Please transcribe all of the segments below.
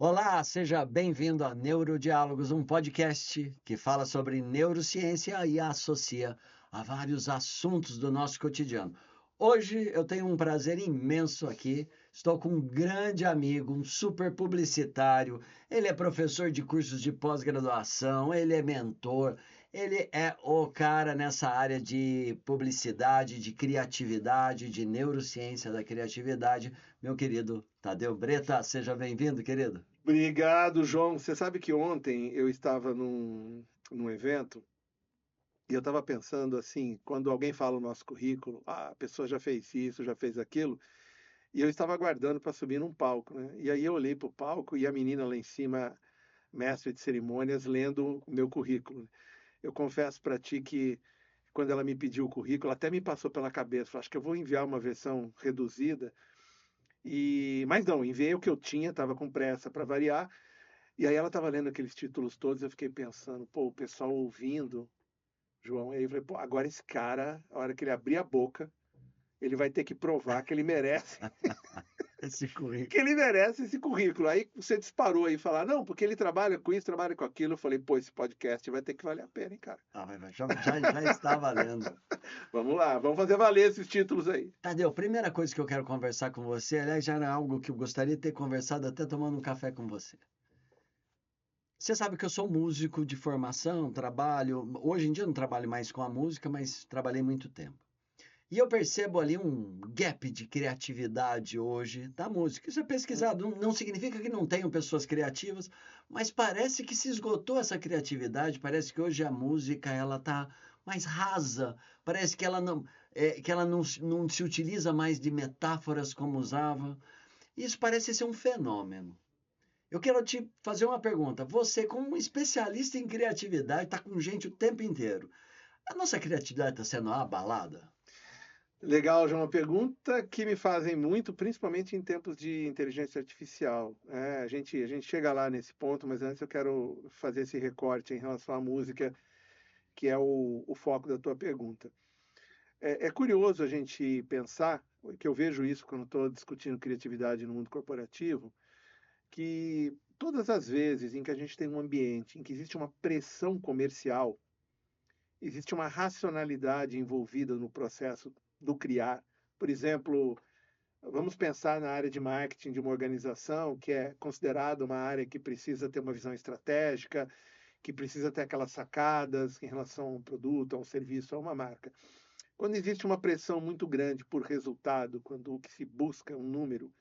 Olá, seja bem-vindo a Neurodiálogos, um podcast que fala sobre neurociência e associa a vários assuntos do nosso cotidiano. Hoje eu tenho um prazer imenso aqui. Estou com um grande amigo, um super publicitário. Ele é professor de cursos de pós-graduação, ele é mentor, ele é o cara nessa área de publicidade, de criatividade, de neurociência da criatividade. Meu querido Tadeu Breta, seja bem-vindo, querido. Obrigado, João. Você sabe que ontem eu estava num evento e eu estava pensando assim, quando alguém fala o nosso currículo, a pessoa já fez isso, já fez aquilo, e eu estava aguardando para subir num palco, né? E aí eu olhei para o palco e a menina lá em cima, mestre de cerimônias, lendo o meu currículo. Eu confesso para ti que quando ela me pediu o currículo, até me passou pela cabeça, falei, acho que eu vou enviar uma versão reduzida. Mas não, enviei o que eu tinha, estava com pressa para variar. E aí ela estava lendo aqueles títulos todos, eu fiquei pensando, pô, o pessoal ouvindo, João, e aí eu falei, pô, agora esse cara, a hora que ele abrir a boca, ele vai ter que provar que ele merece, Esse que currículo. ele merece esse currículo. Aí você disparou aí falar, não, porque ele trabalha com isso, trabalha com aquilo. Eu falei, pô, esse podcast vai ter que valer a pena, hein, cara. Já está valendo. Vamos lá, vamos fazer valer esses títulos aí. Tadeu, primeira coisa que eu quero conversar com você, aliás, já era algo que eu gostaria de ter conversado até tomando um café com você. Você sabe que eu sou músico de formação, trabalho. Hoje em dia eu não trabalho mais com a música, mas trabalhei muito tempo. E eu percebo ali um gap de criatividade hoje da música. Isso é pesquisado, não significa que não tenham pessoas criativas, mas parece que se esgotou essa criatividade, parece que hoje a música ela está mais rasa, parece que ela não se utiliza mais de metáforas como usava. Isso parece ser um fenômeno. Eu quero te fazer uma pergunta. Você, como um especialista em criatividade, está com gente o tempo inteiro. A nossa criatividade está sendo abalada? Legal, João, uma pergunta que me fazem muito, principalmente em tempos de inteligência artificial. A gente chega lá nesse ponto, mas antes eu quero fazer esse recorte em relação à música, que é o foco da tua pergunta. É curioso a gente pensar, que eu vejo isso quando estou discutindo criatividade no mundo corporativo, que todas as vezes em que a gente tem um ambiente em que existe uma pressão comercial, existe uma racionalidade envolvida no processo do criar. Por exemplo, vamos pensar na área de marketing de uma organização que é considerada uma área que precisa ter uma visão estratégica, que precisa ter aquelas sacadas em relação a um produto, a um serviço, a uma marca. Quando existe uma pressão muito grande por resultado, quando o que se busca é um número,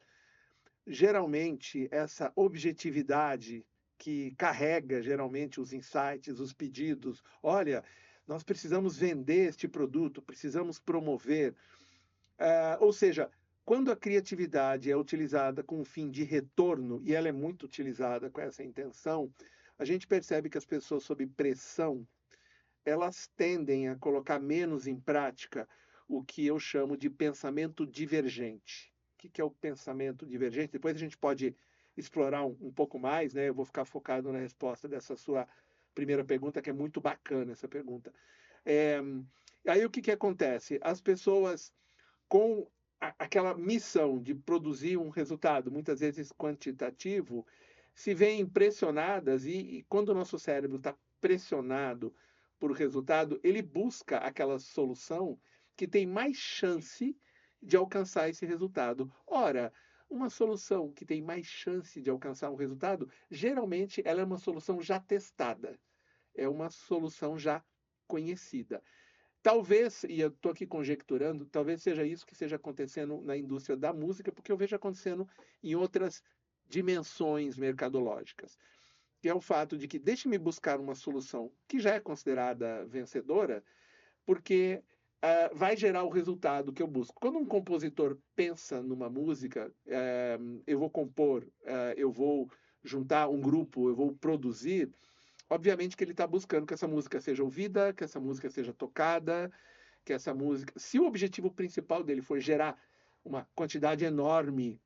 geralmente essa objetividade que carrega geralmente os insights, os pedidos, olha, nós precisamos vender este produto, precisamos promover, ou seja, quando a criatividade é utilizada com o fim de retorno, e ela é muito utilizada com essa intenção, a gente percebe que as pessoas sob pressão, elas tendem a colocar menos em prática o que eu chamo de pensamento divergente. O que é o pensamento divergente? Depois a gente pode explorar um pouco mais, né? Eu vou ficar focado na resposta dessa sua primeira pergunta, que é muito bacana essa pergunta. É, aí o que acontece? As pessoas com aquela missão de produzir um resultado, muitas vezes quantitativo, se veem pressionadas e quando o nosso cérebro está pressionado por resultado, ele busca aquela solução que tem mais chance de alcançar esse resultado. Ora, uma solução que tem mais chance de alcançar um resultado, geralmente ela é uma solução já testada, é uma solução já conhecida. Talvez, e eu estou aqui conjecturando, talvez seja isso que esteja acontecendo na indústria da música, porque eu vejo acontecendo em outras dimensões mercadológicas, que é o fato de que deixe-me buscar uma solução que já é considerada vencedora, porque vai gerar o resultado que eu busco. Quando um compositor pensa numa música, eu vou compor, eu vou juntar um grupo, eu vou produzir, obviamente que ele está buscando que essa música seja ouvida, que essa música seja tocada, que essa música. Se o objetivo principal dele for gerar uma quantidade enorme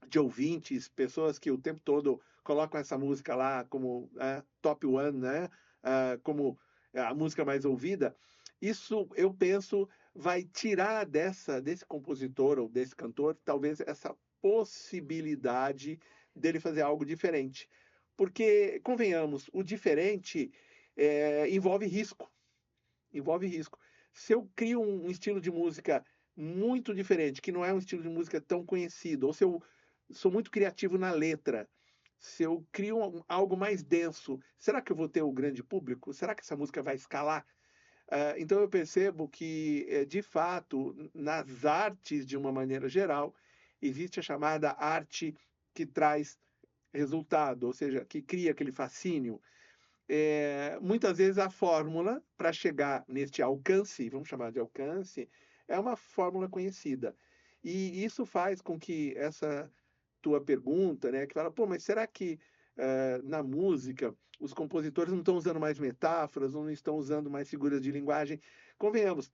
de ouvintes, pessoas que o tempo todo colocam essa música lá como top one, né? Como a música mais ouvida, isso eu penso vai tirar desse compositor ou desse cantor talvez essa possibilidade dele fazer algo diferente. Porque, convenhamos, o diferente envolve risco. Envolve risco. Se eu crio um estilo de música muito diferente, que não é um estilo de música tão conhecido, ou se eu sou muito criativo na letra, se eu crio algo mais denso, será que eu vou ter o grande público? Será que essa música vai escalar? Então eu percebo que, de fato, nas artes, de uma maneira geral, existe a chamada arte que traz resultado, ou seja, que cria aquele fascínio. Muitas vezes a fórmula para chegar neste alcance, vamos chamar de alcance, é uma fórmula conhecida. E isso faz com que essa tua pergunta, né, que fala, pô, mas será que na música os compositores não estão usando mais metáforas, ou não estão usando mais figuras de linguagem? Convenhamos,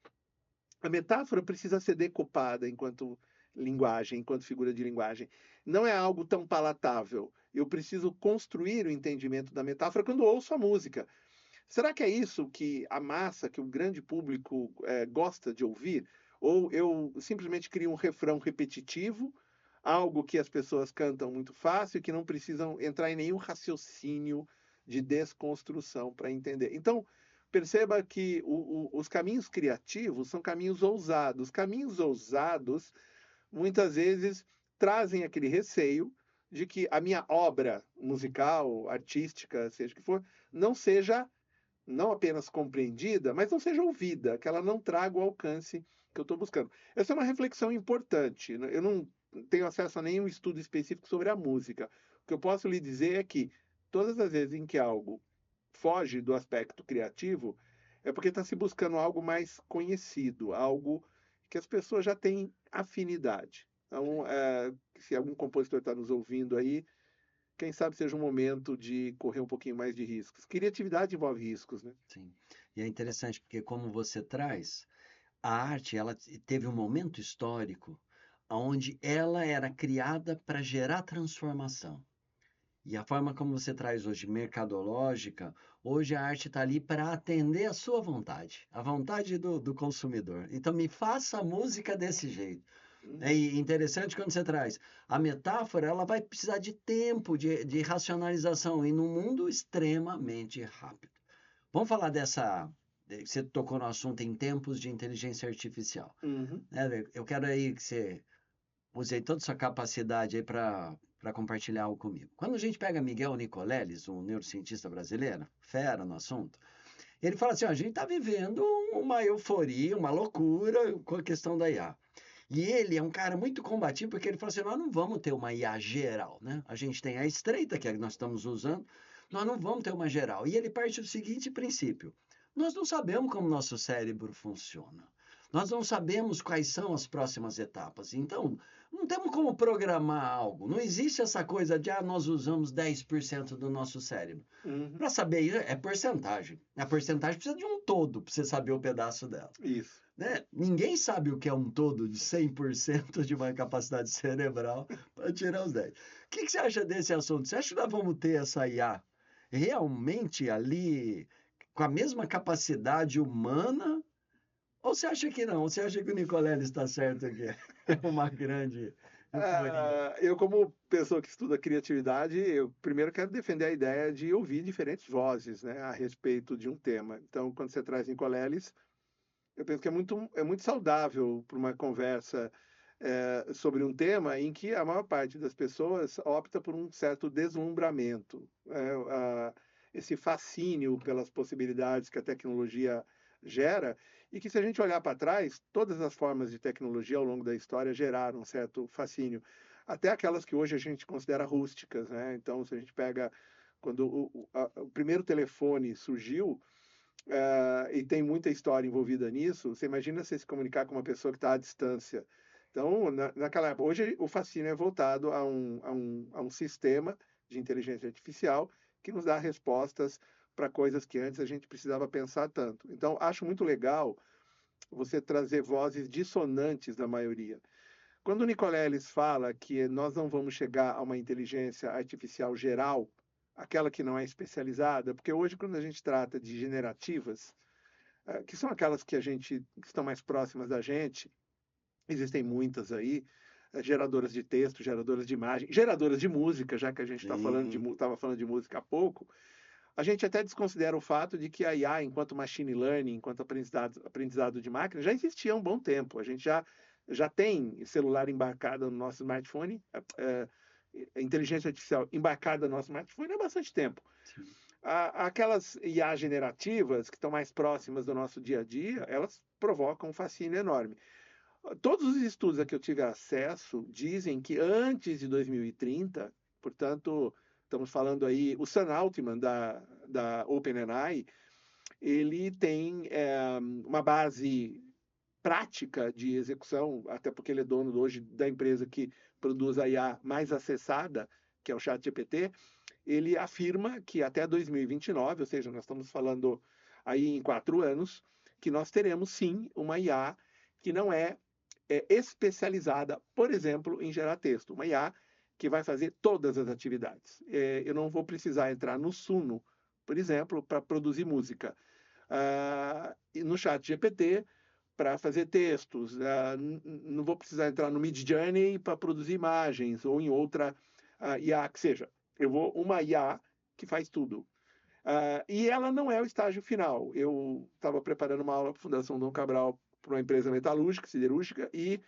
a metáfora precisa ser decopada enquanto linguagem, enquanto figura de linguagem. Não é algo tão palatável. Eu preciso construir o entendimento da metáfora quando ouço a música. Será que é isso que a massa, que o grande público gosta de ouvir? Ou eu simplesmente crio um refrão repetitivo, algo que as pessoas cantam muito fácil, que não precisam entrar em nenhum raciocínio de desconstrução para entender? Então, perceba que os caminhos criativos são caminhos ousados. Caminhos ousados, muitas vezes, trazem aquele receio de que a minha obra musical, artística, seja o que for, não seja não apenas compreendida, mas não seja ouvida, que ela não traga o alcance que eu estou buscando. Essa é uma reflexão importante. Eu não tenho acesso a nenhum estudo específico sobre a música. O que eu posso lhe dizer é que todas as vezes em que algo foge do aspecto criativo, é porque está se buscando algo mais conhecido, algo que as pessoas já têm afinidade. Então, se algum compositor está nos ouvindo aí, quem sabe seja um momento de correr um pouquinho mais de riscos. Criatividade envolve riscos, né? Sim. E é interessante porque como você traz, a arte, ela teve um momento histórico onde ela era criada para gerar transformação. E a forma como você traz hoje, mercadológica, hoje a arte está ali para atender a sua vontade, a vontade do consumidor. Então, me faça a música desse jeito. É Uhum. interessante quando você traz. A metáfora, ela vai precisar de tempo, de racionalização, e num mundo extremamente rápido. Vamos falar dessa. Você tocou no assunto em tempos de inteligência artificial. Uhum. Né? Eu quero aí que você use toda a sua capacidade aí para compartilhar algo comigo. Quando a gente pega Miguel Nicoleles, um neurocientista brasileiro, fera no assunto, ele fala assim: ó, a gente está vivendo uma euforia, uma loucura com a questão da IA. E ele é um cara muito combativo, porque ele fala assim: nós não vamos ter uma IA geral, né? A gente tem a estreita, que é a que nós estamos usando, nós não vamos ter uma geral. E ele parte do seguinte princípio: nós não sabemos como nosso cérebro funciona. Nós não sabemos quais são as próximas etapas. Então, não temos como programar algo. Não existe essa coisa de, nós usamos 10% do nosso cérebro. Uhum. Para saber isso, é porcentagem. A porcentagem precisa de um todo para você saber o pedaço dela. Isso. Né? Ninguém sabe o que é um todo de 100% de uma capacidade cerebral para tirar os 10. O que você acha desse assunto? Você acha que nós vamos ter essa IA realmente ali com a mesma capacidade humana? Ou você acha que não? Você acha que o Nicoleles está certo aqui? É uma grande euforia. Eu, como pessoa que estuda criatividade, eu primeiro quero defender a ideia de ouvir diferentes vozes, né, a respeito de um tema. Então, quando você traz Nicoleles, eu penso que é muito saudável para uma conversa sobre um tema em que a maior parte das pessoas opta por um certo deslumbramento, esse fascínio pelas possibilidades que a tecnologia gera, e que se a gente olhar para trás, todas as formas de tecnologia ao longo da história geraram um certo fascínio, até aquelas que hoje a gente considera rústicas, né? Então, se a gente pega quando o primeiro telefone surgiu, e tem muita história envolvida nisso, você imagina você se comunicar com uma pessoa que está à distância. Então, naquela época, hoje o fascínio é voltado a um sistema de inteligência artificial que nos dá respostas para coisas que antes a gente precisava pensar tanto. Então, acho muito legal você trazer vozes dissonantes da maioria. Quando o Nicoleles fala que nós não vamos chegar a uma inteligência artificial geral, aquela que não é especializada, porque hoje, quando a gente trata de generativas, que são aquelas que estão mais próximas da gente, existem muitas aí, geradoras de texto, geradoras de imagem, geradoras de música, já que a gente estava Sim. falando de música há pouco, a gente até desconsidera o fato de que a IA, enquanto machine learning, enquanto aprendizado de máquina, já existia há um bom tempo. A gente já tem celular embarcado no nosso smartphone, inteligência artificial embarcada no nosso smartphone há bastante tempo. Sim. Aquelas IA generativas que estão mais próximas do nosso dia a dia, elas provocam um fascínio enorme. Todos os estudos a que eu tive acesso dizem que antes de 2030, portanto, estamos falando aí, o Sam Altman da OpenAI, ele tem uma base prática de execução, até porque ele é dono hoje da empresa que produz a IA mais acessada, que é o ChatGPT. Ele afirma que até 2029, ou seja, nós estamos falando aí em 4 anos, que nós teremos sim uma IA que não é especializada, por exemplo, em gerar texto. Uma IA que vai fazer todas as atividades. Eu não vou precisar entrar no Suno, por exemplo, para produzir música. No chat GPT, para fazer textos. Não vou precisar entrar no Midjourney para produzir imagens, ou em outra IA que seja. Uma IA que faz tudo. E ela não é o estágio final. Eu estava preparando uma aula para a Fundação Dom Cabral para uma empresa metalúrgica, siderúrgica, e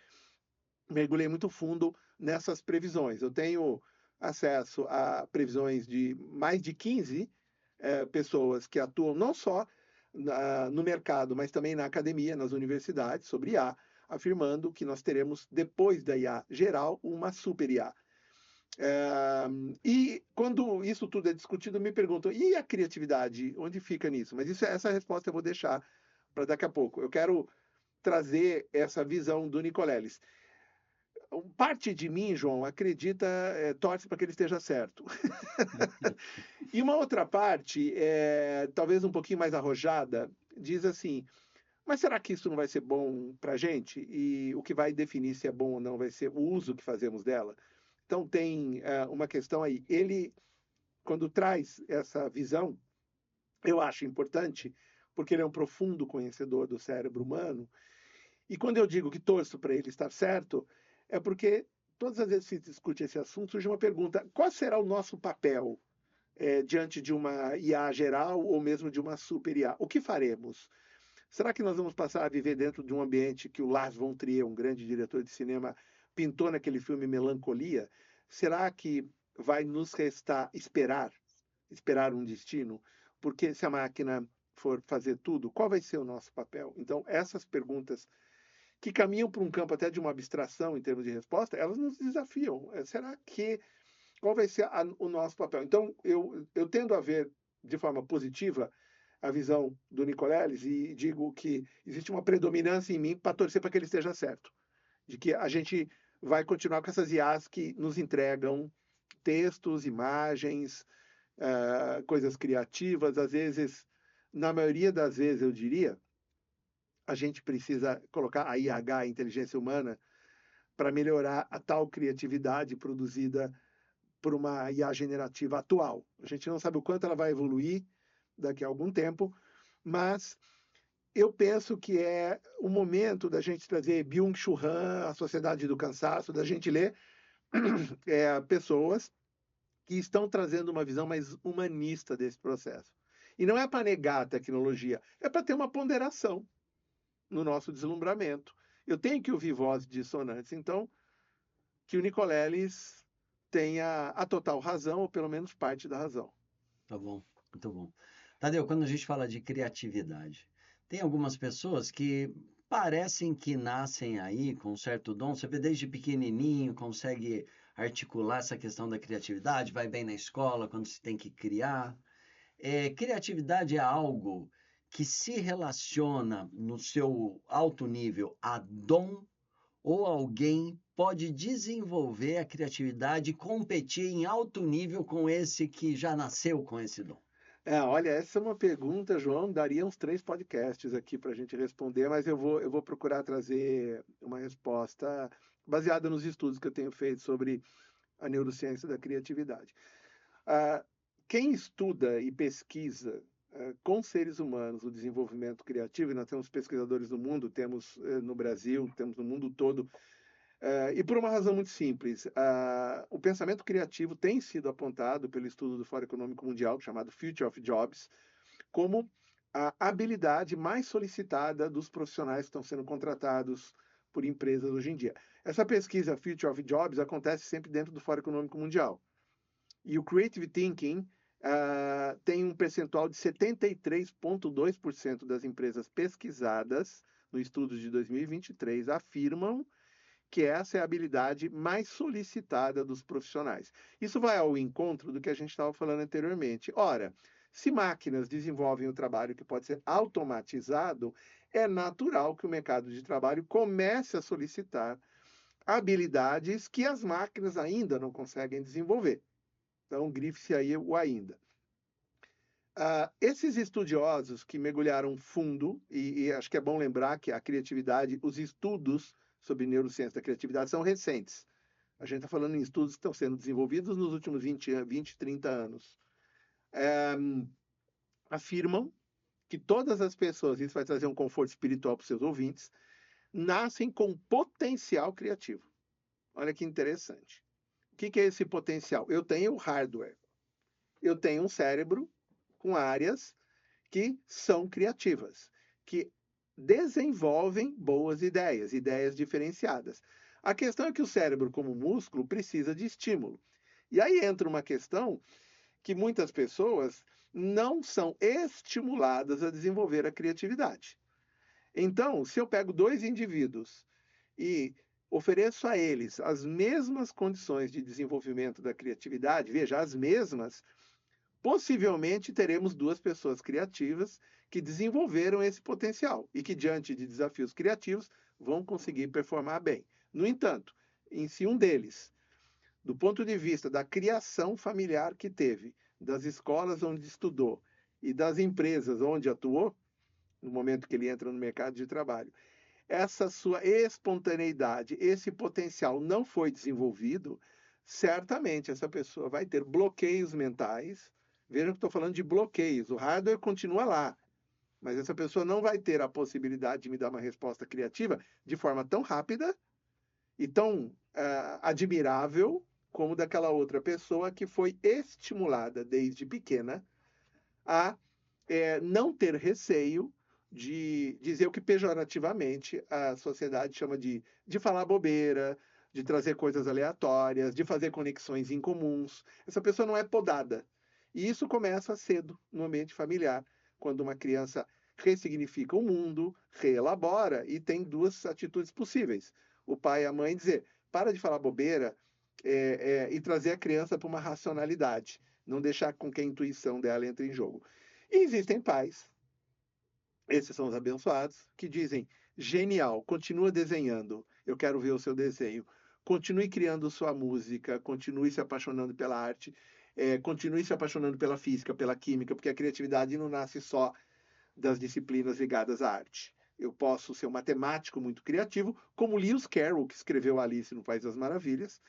mergulhei muito fundo nessas previsões. Eu tenho acesso a previsões de mais de 15 pessoas que atuam não só no mercado, mas também na academia, nas universidades, sobre IA, afirmando que nós teremos, depois da IA geral, uma super IA. E quando isso tudo é discutido, me perguntam, e a criatividade? Onde fica nisso? Mas essa resposta eu vou deixar para daqui a pouco. Eu quero trazer essa visão do Nicoleles. Parte de mim, João, acredita, torce para que ele esteja certo. E uma outra parte, talvez um pouquinho mais arrojada, diz assim, mas será que isso não vai ser bom para a gente? E o que vai definir se é bom ou não vai ser o uso que fazemos dela? Então tem uma questão aí. Ele, quando traz essa visão, eu acho importante, porque ele é um profundo conhecedor do cérebro humano. E quando eu digo que torço para ele estar certo, é porque todas as vezes que se discute esse assunto, surge uma pergunta: qual será o nosso papel diante de uma IA geral ou mesmo de uma super IA? O que faremos? Será que nós vamos passar a viver dentro de um ambiente que o Lars von Trier, um grande diretor de cinema, pintou naquele filme Melancolia? Será que vai nos restar esperar um destino? Porque se a máquina for fazer tudo, qual vai ser o nosso papel? Então, essas perguntas que caminham para um campo até de uma abstração em termos de resposta, elas nos desafiam. Será que qual vai ser o nosso papel? Então, eu tendo a ver de forma positiva a visão do Nicoleles e digo que existe uma predominância em mim para torcer para que ele esteja certo, de que a gente vai continuar com essas IAs que nos entregam textos, imagens, coisas criativas, às vezes, na maioria das vezes, eu diria, a gente precisa colocar a IH, a inteligência humana, para melhorar a tal criatividade produzida por uma IA generativa atual. A gente não sabe o quanto ela vai evoluir daqui a algum tempo, mas eu penso que é o momento da gente trazer Byung-Chul Han, A Sociedade do Cansaço, da gente ler pessoas que estão trazendo uma visão mais humanista desse processo. E não é para negar a tecnologia, é para ter uma ponderação no nosso deslumbramento. Eu tenho que ouvir vozes dissonantes, então que o Nicoleles tenha a total razão, ou pelo menos parte da razão. Tá bom, muito bom. Tadeu, quando a gente fala de criatividade, tem algumas pessoas que parecem que nascem aí com um certo dom. Você vê desde pequenininho, consegue articular essa questão da criatividade, vai bem na escola quando se tem que criar. Criatividade é algo que se relaciona no seu alto nível a dom ou alguém pode desenvolver a criatividade e competir em alto nível com esse que já nasceu com esse dom? Olha, essa é uma pergunta, João, daria uns 3 podcasts aqui para a gente responder, mas eu vou procurar trazer uma resposta baseada nos estudos que eu tenho feito sobre a neurociência da criatividade. Ah, Quem estuda e pesquisa com seres humanos o desenvolvimento criativo, e nós temos pesquisadores no mundo, temos no Brasil, temos no mundo todo, E por uma razão muito simples, o pensamento criativo tem sido apontado pelo estudo do Fórum Econômico Mundial, chamado Future of Jobs, como a habilidade mais solicitada dos profissionais que estão sendo contratados por empresas hoje em dia. Essa pesquisa Future of Jobs acontece sempre dentro do Fórum Econômico Mundial. E o Creative Thinking tem um percentual de 73,2% das empresas pesquisadas no estudo de 2023 afirmam que essa é a habilidade mais solicitada dos profissionais. Isso vai ao encontro do que a gente estava falando anteriormente. Ora, se máquinas desenvolvem o trabalho que pode ser automatizado, é natural que o mercado de trabalho comece a solicitar habilidades que as máquinas ainda não conseguem desenvolver. Então, grife-se aí o ainda. Esses estudiosos que mergulharam fundo, e acho que é bom lembrar que a criatividade, os estudos sobre neurociência da criatividade são recentes. A gente está falando em estudos que estão sendo desenvolvidos nos últimos 20, 30 anos. Afirmam que todas as pessoas, isso vai trazer um conforto espiritual para os seus ouvintes, nascem com potencial criativo. Olha que interessante. O que é esse potencial? Eu tenho hardware. Eu tenho um cérebro com áreas que são criativas, que desenvolvem boas ideias, ideias diferenciadas. A questão é que o cérebro, como músculo, precisa de estímulo. E aí entra uma questão que muitas pessoas não são estimuladas a desenvolver a criatividade. Então, se eu pego dois indivíduos e ofereço a eles as mesmas condições de desenvolvimento da criatividade, veja, as mesmas, possivelmente teremos duas pessoas criativas que desenvolveram esse potencial e que, diante de desafios criativos, vão conseguir performar bem. No entanto, se um deles, do ponto de vista da criação familiar que teve, das escolas onde estudou e das empresas onde atuou, no momento que ele entra no mercado de trabalho, essa sua espontaneidade, esse potencial não foi desenvolvido, certamente essa pessoa vai ter bloqueios mentais. Vejam que estou falando de bloqueios, o hardware continua lá, mas essa pessoa não vai ter a possibilidade de me dar uma resposta criativa de forma tão rápida e tão admirável como daquela outra pessoa que foi estimulada desde pequena a não ter receio de dizer o que pejorativamente a sociedade chama de falar bobeira, de trazer coisas aleatórias, de fazer conexões incomuns. Essa pessoa não é podada. E isso começa cedo no ambiente familiar, quando uma criança ressignifica o mundo, reelabora e tem duas atitudes possíveis. O pai e a mãe dizer, para de falar bobeira e trazer a criança para uma racionalidade, não deixar com que a intuição dela entre em jogo. E existem pais, esses são os abençoados, que dizem, genial, continua desenhando, eu quero ver o seu desenho. Continue criando sua música, continue se apaixonando pela arte, continue se apaixonando pela física, pela química, porque a criatividade não nasce só das disciplinas ligadas à arte. Eu posso ser um matemático muito criativo, como Lewis Carroll, que escreveu Alice no País das Maravilhas,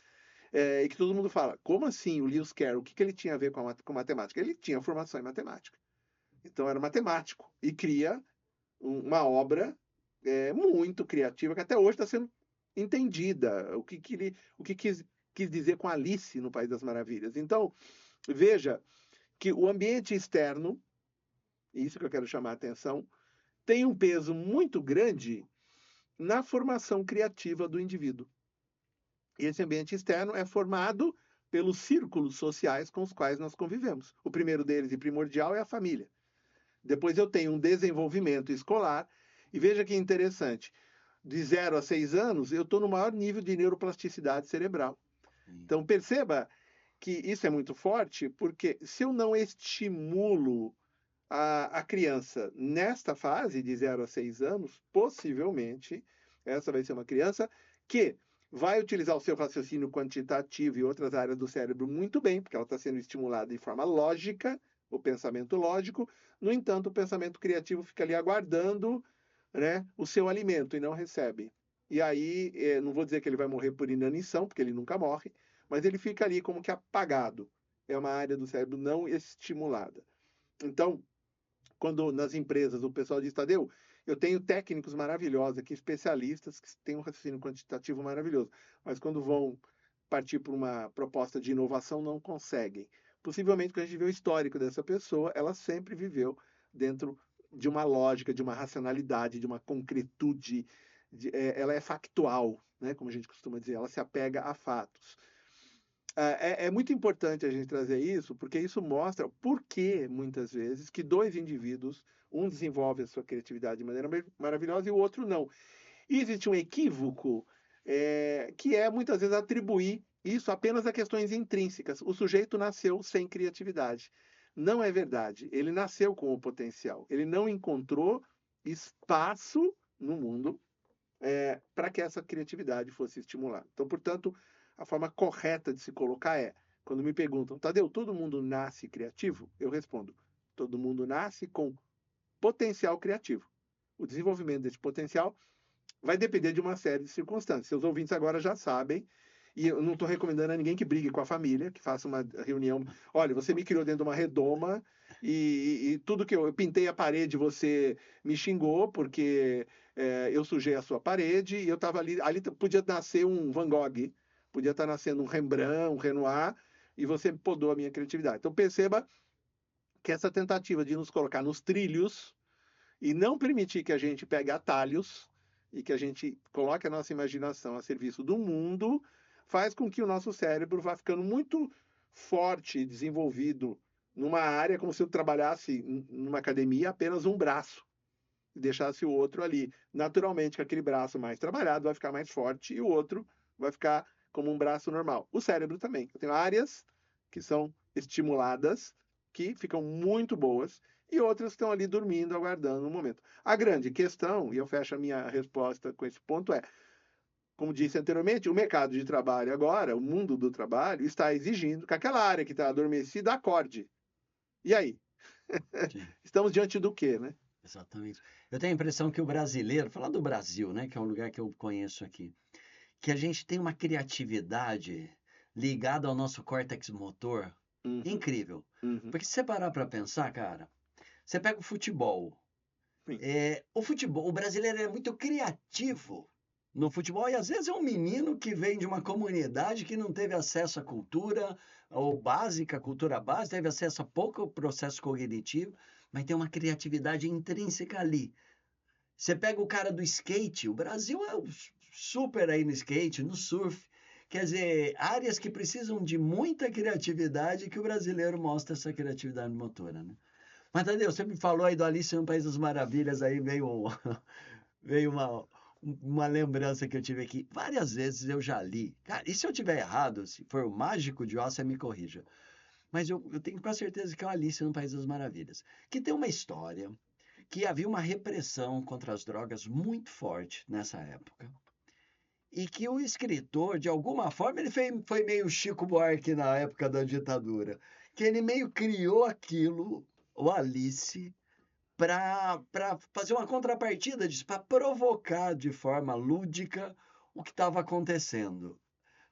e que todo mundo fala, como assim o Lewis Carroll? O que ele tinha a ver com matemática? Ele tinha formação em matemática. Então era matemático e cria uma obra muito criativa que até hoje está sendo entendida. O que ele quis dizer com Alice no País das Maravilhas. Então, veja que o ambiente externo, isso que eu quero chamar a atenção, tem um peso muito grande na formação criativa do indivíduo. E esse ambiente externo é formado pelos círculos sociais com os quais nós convivemos. O primeiro deles e primordial é a família. Depois eu tenho um desenvolvimento escolar, e veja que interessante, de 0 a 6 anos, eu estou no maior nível de neuroplasticidade cerebral. Então, perceba que isso é muito forte, porque se eu não estimulo a criança nesta fase, de 0 a 6 anos, possivelmente, essa vai ser uma criança que vai utilizar o seu raciocínio quantitativo e outras áreas do cérebro muito bem, porque ela está sendo estimulada de forma lógica, o pensamento lógico. No entanto, o pensamento criativo fica ali aguardando, né, o seu alimento e não recebe. E aí, não vou dizer que ele vai morrer por inanição, porque ele nunca morre, mas ele fica ali como que apagado. É uma área do cérebro não estimulada. Então, quando nas empresas o pessoal diz, Tadeu, Eu tenho técnicos maravilhosos aqui, especialistas, que têm um raciocínio quantitativo maravilhoso, mas quando vão partir para uma proposta de inovação, não conseguem. Possivelmente, quando a gente vê o histórico dessa pessoa, ela sempre viveu dentro de uma lógica, de uma racionalidade, de uma concretude, ela é factual, né, como a gente costuma dizer, ela se apega a fatos. É muito importante a gente trazer isso, porque isso mostra por que, muitas vezes, que dois indivíduos, um desenvolve a sua criatividade de maneira maravilhosa e o outro não. E existe um equívoco que é, muitas vezes, atribuir isso apenas a questões intrínsecas. O sujeito nasceu sem criatividade. Não é verdade. Ele nasceu com o potencial. Ele não encontrou espaço no mundo para que essa criatividade fosse estimulada. Então, portanto, a forma correta de se colocar é, quando me perguntam, Tadeu, todo mundo nasce criativo? Eu respondo, todo mundo nasce com potencial criativo. O desenvolvimento desse potencial vai depender de uma série de circunstâncias. Seus ouvintes agora já sabem, e eu não estou recomendando a ninguém que brigue com a família, que faça uma reunião. Olha, você me criou dentro de uma redoma e tudo que eu pintei a parede, você me xingou porque eu sujei a sua parede e eu estava ali podia nascer um Van Gogh, podia estar nascendo um Rembrandt, um Renoir, e você podou a minha criatividade. Então perceba que essa tentativa de nos colocar nos trilhos e não permitir que a gente pegue atalhos e que a gente coloque a nossa imaginação a serviço do mundo, faz com que o nosso cérebro vá ficando muito forte e desenvolvido numa área, como se eu trabalhasse numa academia apenas um braço e deixasse o outro ali. Naturalmente, que aquele braço mais trabalhado vai ficar mais forte e o outro vai ficar como um braço normal. O cérebro também. Eu tenho áreas que são estimuladas, que ficam muito boas, e outras estão ali dormindo, aguardando um momento. A grande questão, e eu fecho a minha resposta com esse ponto, é, como disse anteriormente, o mercado de trabalho agora, o mundo do trabalho, está exigindo que aquela área que está adormecida acorde. E aí? Sim. Estamos diante do quê, né? Exatamente. Eu tenho a impressão que o brasileiro, falar do Brasil, né, que é um lugar que eu conheço aqui, que a gente tem uma criatividade ligada ao nosso córtex motor Uhum, incrível. uhum, Porque se você parar para pensar, cara, você pega o futebol. sim. O futebol, o brasileiro é muito criativo no futebol e às vezes é um menino que vem de uma comunidade que não teve acesso à cultura ou básica, cultura básica, teve acesso a pouco processo cognitivo, mas tem uma criatividade intrínseca ali. Você pega o cara do skate, o Brasil é super aí no skate, no surf. Quer dizer, áreas que precisam de muita criatividade que o brasileiro mostra essa criatividade motora, né? Mas, Tadeu, você me falou aí do Alice no País das Maravilhas, aí veio, veio uma lembrança que eu tive aqui. Várias vezes eu já li. Cara, e se eu tiver errado, se for o Mágico de Oz, você me corrija. Mas eu tenho quase certeza que é o Alice no País das Maravilhas. Que tem uma história que havia uma repressão contra as drogas muito forte nessa época. E que o escritor, de alguma forma, ele foi meio Chico Buarque na época da ditadura. Que ele meio criou aquilo, o Alice, para fazer uma contrapartida disso, para provocar de forma lúdica o que estava acontecendo.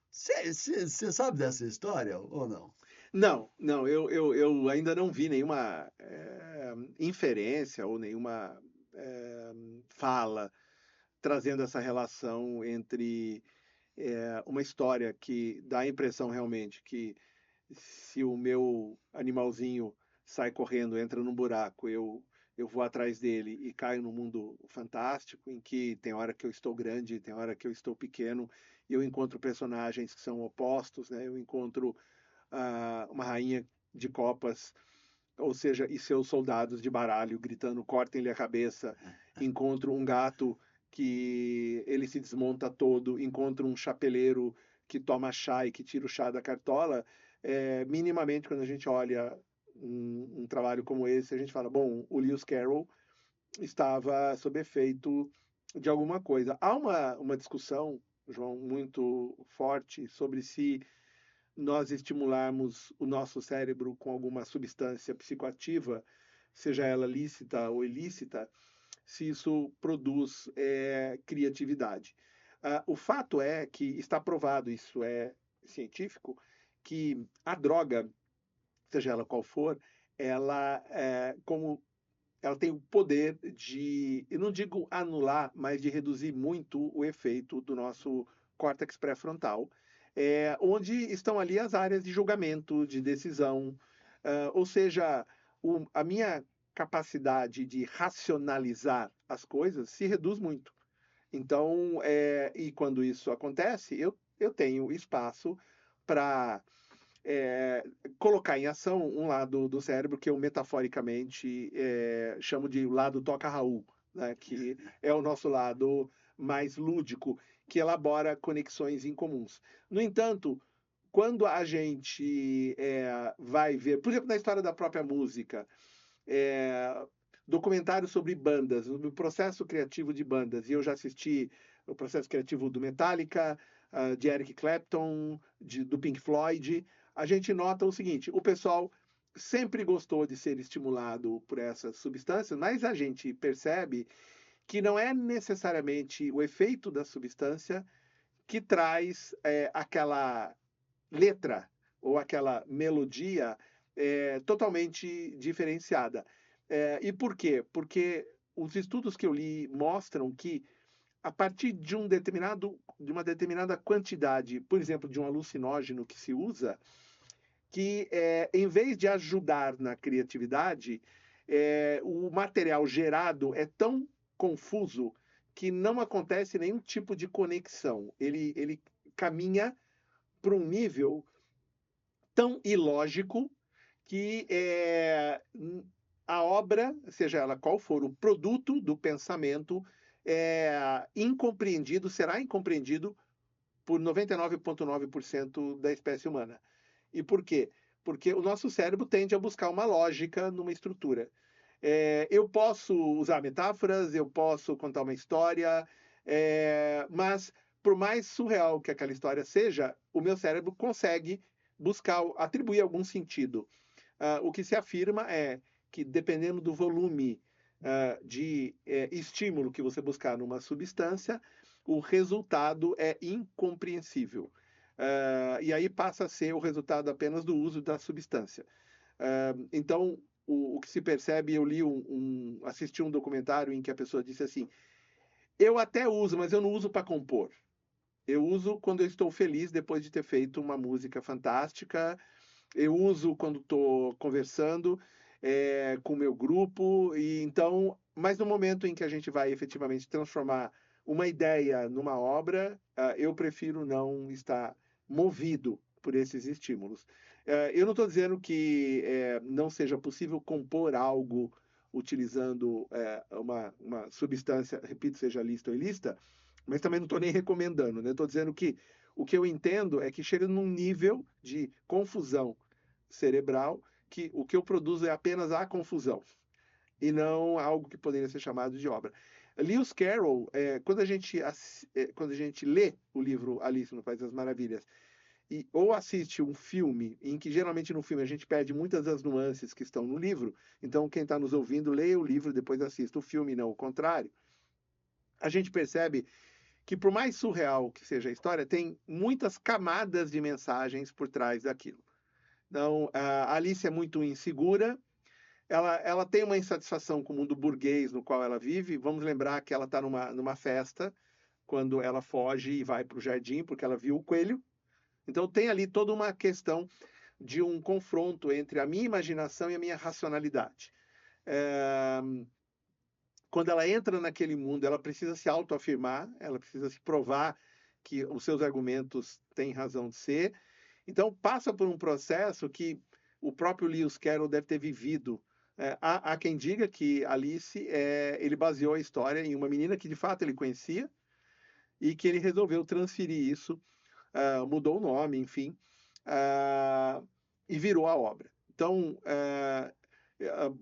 Você sabe dessa história ou não? Não, não, eu ainda não vi nenhuma inferência ou nenhuma fala trazendo essa relação entre uma história que dá a impressão realmente que se o meu animalzinho sai correndo, entra num buraco, eu vou atrás dele e caio num mundo fantástico, em que tem hora que eu estou grande, tem hora que eu estou pequeno, e eu encontro personagens que são opostos, né? Eu encontro uma rainha de copas, ou seja, e seus soldados de baralho gritando: cortem-lhe a cabeça. Encontro um gato que ele se desmonta todo, encontro um chapeleiro que toma chá e que tira o chá da cartola. Minimamente, quando a gente olha um trabalho como esse, a gente fala: bom, o Lewis Carroll estava sob efeito de alguma coisa. Há uma discussão, João, muito forte sobre se nós estimularmos o nosso cérebro com alguma substância psicoativa, seja ela lícita ou ilícita, se isso produz criatividade. O fato é que está provado, isso é científico, que a droga, seja ela qual for, ela, como ela tem o poder de, eu não digo anular, mas de reduzir muito o efeito do nosso córtex pré-frontal, onde estão ali as áreas de julgamento, de decisão, ou seja, a minha capacidade de racionalizar as coisas se reduz muito. Então, e quando isso acontece, eu tenho espaço para colocar em ação um lado do cérebro que eu metaforicamente chamo de lado toca Raul, né? Que é o nosso lado mais lúdico, que elabora conexões incomuns. No entanto, quando a gente vai ver, por exemplo, na história da própria música, documentários sobre bandas, o processo criativo de bandas, e eu já assisti o processo criativo do Metallica, de Eric Clapton, do Pink Floyd, a gente nota o seguinte: o pessoal sempre gostou de ser estimulado por essas substâncias, mas a gente percebe que não é necessariamente o efeito da substância que traz aquela letra ou aquela melodia totalmente diferenciada. E por quê? Porque os estudos que eu li mostram que a partir de de uma determinada quantidade, por exemplo, de um alucinógeno que se usa, que em vez de ajudar na criatividade, o material gerado é tão confuso que não acontece nenhum tipo de conexão. Ele caminha para um nível tão ilógico que a obra, seja ela qual for, o produto do pensamento, será incompreendido por 99,9% da espécie humana. E por quê? Porque o nosso cérebro tende a buscar uma lógica numa estrutura. Eu posso usar metáforas, eu posso contar uma história, mas por mais surreal que aquela história seja, o meu cérebro consegue atribuir algum sentido. O que se afirma é que, dependendo do volume de estímulo que você buscar numa substância, o resultado é incompreensível. E aí passa a ser o resultado apenas do uso da substância. Então, o que se percebe, eu assisti um documentário em que a pessoa disse assim: eu até uso, mas eu não uso para compor. Eu uso quando eu estou feliz depois de ter feito uma música fantástica. Eu uso quando estou conversando com o meu grupo. E então, mas no momento em que a gente vai efetivamente transformar uma ideia numa obra, eu prefiro não estar movido por esses estímulos. Eu não estou dizendo que não seja possível compor algo utilizando uma substância, repito, seja lista ou ilícita, mas também não estou nem recomendando, né? Estou dizendo que o que eu entendo é que chega num nível de confusão cerebral que o que eu produzo é apenas a confusão e não algo que poderia ser chamado de obra. Lewis Carroll, quando a gente lê o livro Alice no País das Maravilhas ou assiste um filme, em que geralmente no filme a gente perde muitas das nuances que estão no livro, então quem está nos ouvindo, leia o livro, depois assista o filme, não o contrário, a gente percebe que, por mais surreal que seja a história, tem muitas camadas de mensagens por trás daquilo. Então, a Alice é muito insegura, ela tem uma insatisfação com o mundo burguês no qual ela vive. Vamos lembrar que ela está numa festa, quando ela foge e vai para o jardim, porque ela viu o coelho. Então, tem ali toda uma questão de um confronto entre a minha imaginação e a minha racionalidade. Quando ela entra naquele mundo, ela precisa se autoafirmar, ela precisa se provar que os seus argumentos têm razão de ser. Então, passa por um processo que o próprio Lewis Carroll deve ter vivido. Há quem diga que Alice, ele baseou a história em uma menina que, de fato, ele conhecia e que ele resolveu transferir isso, mudou o nome, enfim, e virou a obra. Então,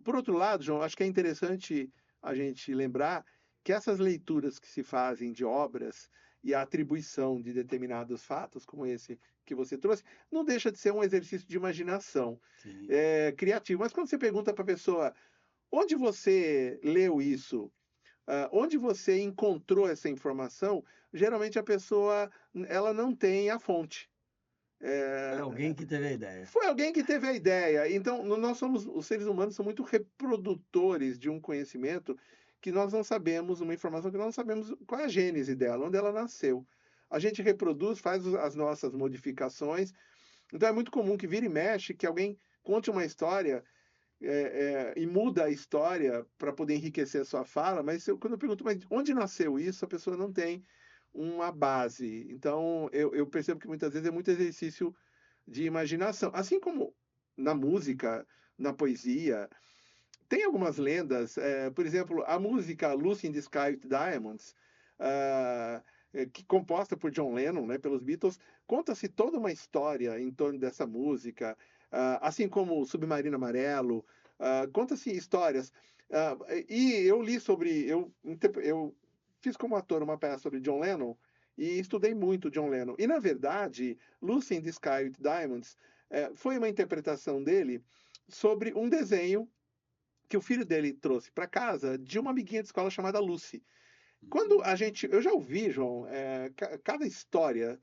por outro lado, João, acho que é interessante a gente lembrar que essas leituras que se fazem de obras e a atribuição de determinados fatos, como esse que você trouxe, não deixa de ser um exercício de imaginação criativo. Mas quando você pergunta para a pessoa onde você leu isso, onde você encontrou essa informação, geralmente a pessoa ela não tem a fonte. Foi alguém que teve a ideia. Foi alguém que teve a ideia. Então, nós somos, os seres humanos são muito reprodutores de um conhecimento que nós não sabemos, uma informação que nós não sabemos qual é a gênese dela, onde ela nasceu. A gente reproduz, faz as nossas modificações. Então, é muito comum que vira e mexe, que alguém conte uma história e muda a história para poder enriquecer a sua fala, mas quando eu pergunto, mas onde nasceu isso, a pessoa não tem uma base. Então, eu percebo que muitas vezes é muito exercício de imaginação. Assim como na música, na poesia, tem algumas lendas, por exemplo, a música Lucy in the Sky with Diamonds, que composta por John Lennon, né, pelos Beatles, conta-se toda uma história em torno dessa música, assim como o Submarino Amarelo, conta-se histórias. E eu li sobre, eu fiz como ator uma peça sobre John Lennon e estudei muito John Lennon. E, na verdade, Lucy in the Sky with Diamonds foi uma interpretação dele sobre um desenho que o filho dele trouxe para casa de uma amiguinha de escola chamada Lucy. Quando eu já ouvi, João, cada história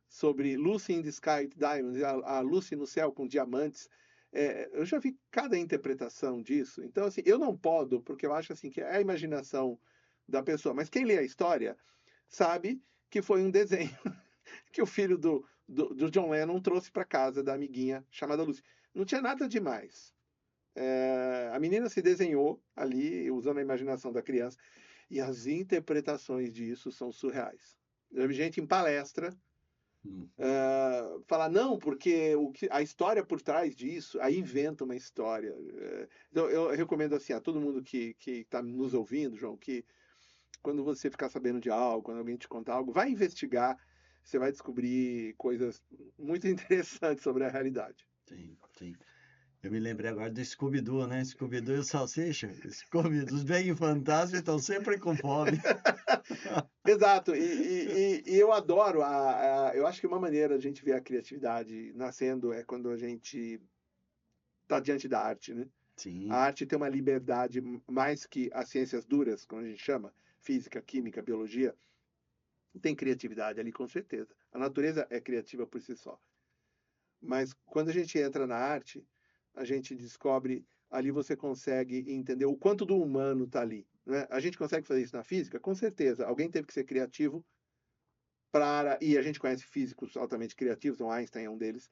sobre Lucy in the Sky with Diamonds, a Lucy no céu com diamantes, eu já vi cada interpretação disso. Então, assim, eu não podo, porque eu acho assim que é a imaginação da pessoa. Mas quem lê a história sabe que foi um desenho que o filho do John Lennon trouxe para casa da amiguinha chamada Lucy. Não tinha nada demais. A menina se desenhou ali, usando a imaginação da criança, e as interpretações disso são surreais. Eu vi gente em palestra falar, não, porque a história por trás disso, aí inventa uma história. Então, eu recomendo assim a todo mundo que está nos ouvindo, João, que quando você ficar sabendo de algo, quando alguém te contar algo, vai investigar, você vai descobrir coisas muito interessantes sobre a realidade. Sim, sim. Eu me lembrei agora do Scooby-Doo, né? Scooby-Doo e o Salsicha. Scooby-Doo, os velhos fantasmas estão sempre com fome. Exato, e eu adoro, eu acho que uma maneira a gente ver a criatividade nascendo é quando a gente está diante da arte, né? A Sim, arte tem uma liberdade mais que as ciências duras, como a gente chama, física, química, biologia, tem criatividade ali com certeza. A natureza é criativa por si só. Mas quando a gente entra na arte, a gente descobre, ali você consegue entender o quanto do humano está ali. Né? A gente consegue fazer isso na física? Com certeza. Alguém teve que ser criativo e a gente conhece físicos altamente criativos, então Einstein é um deles.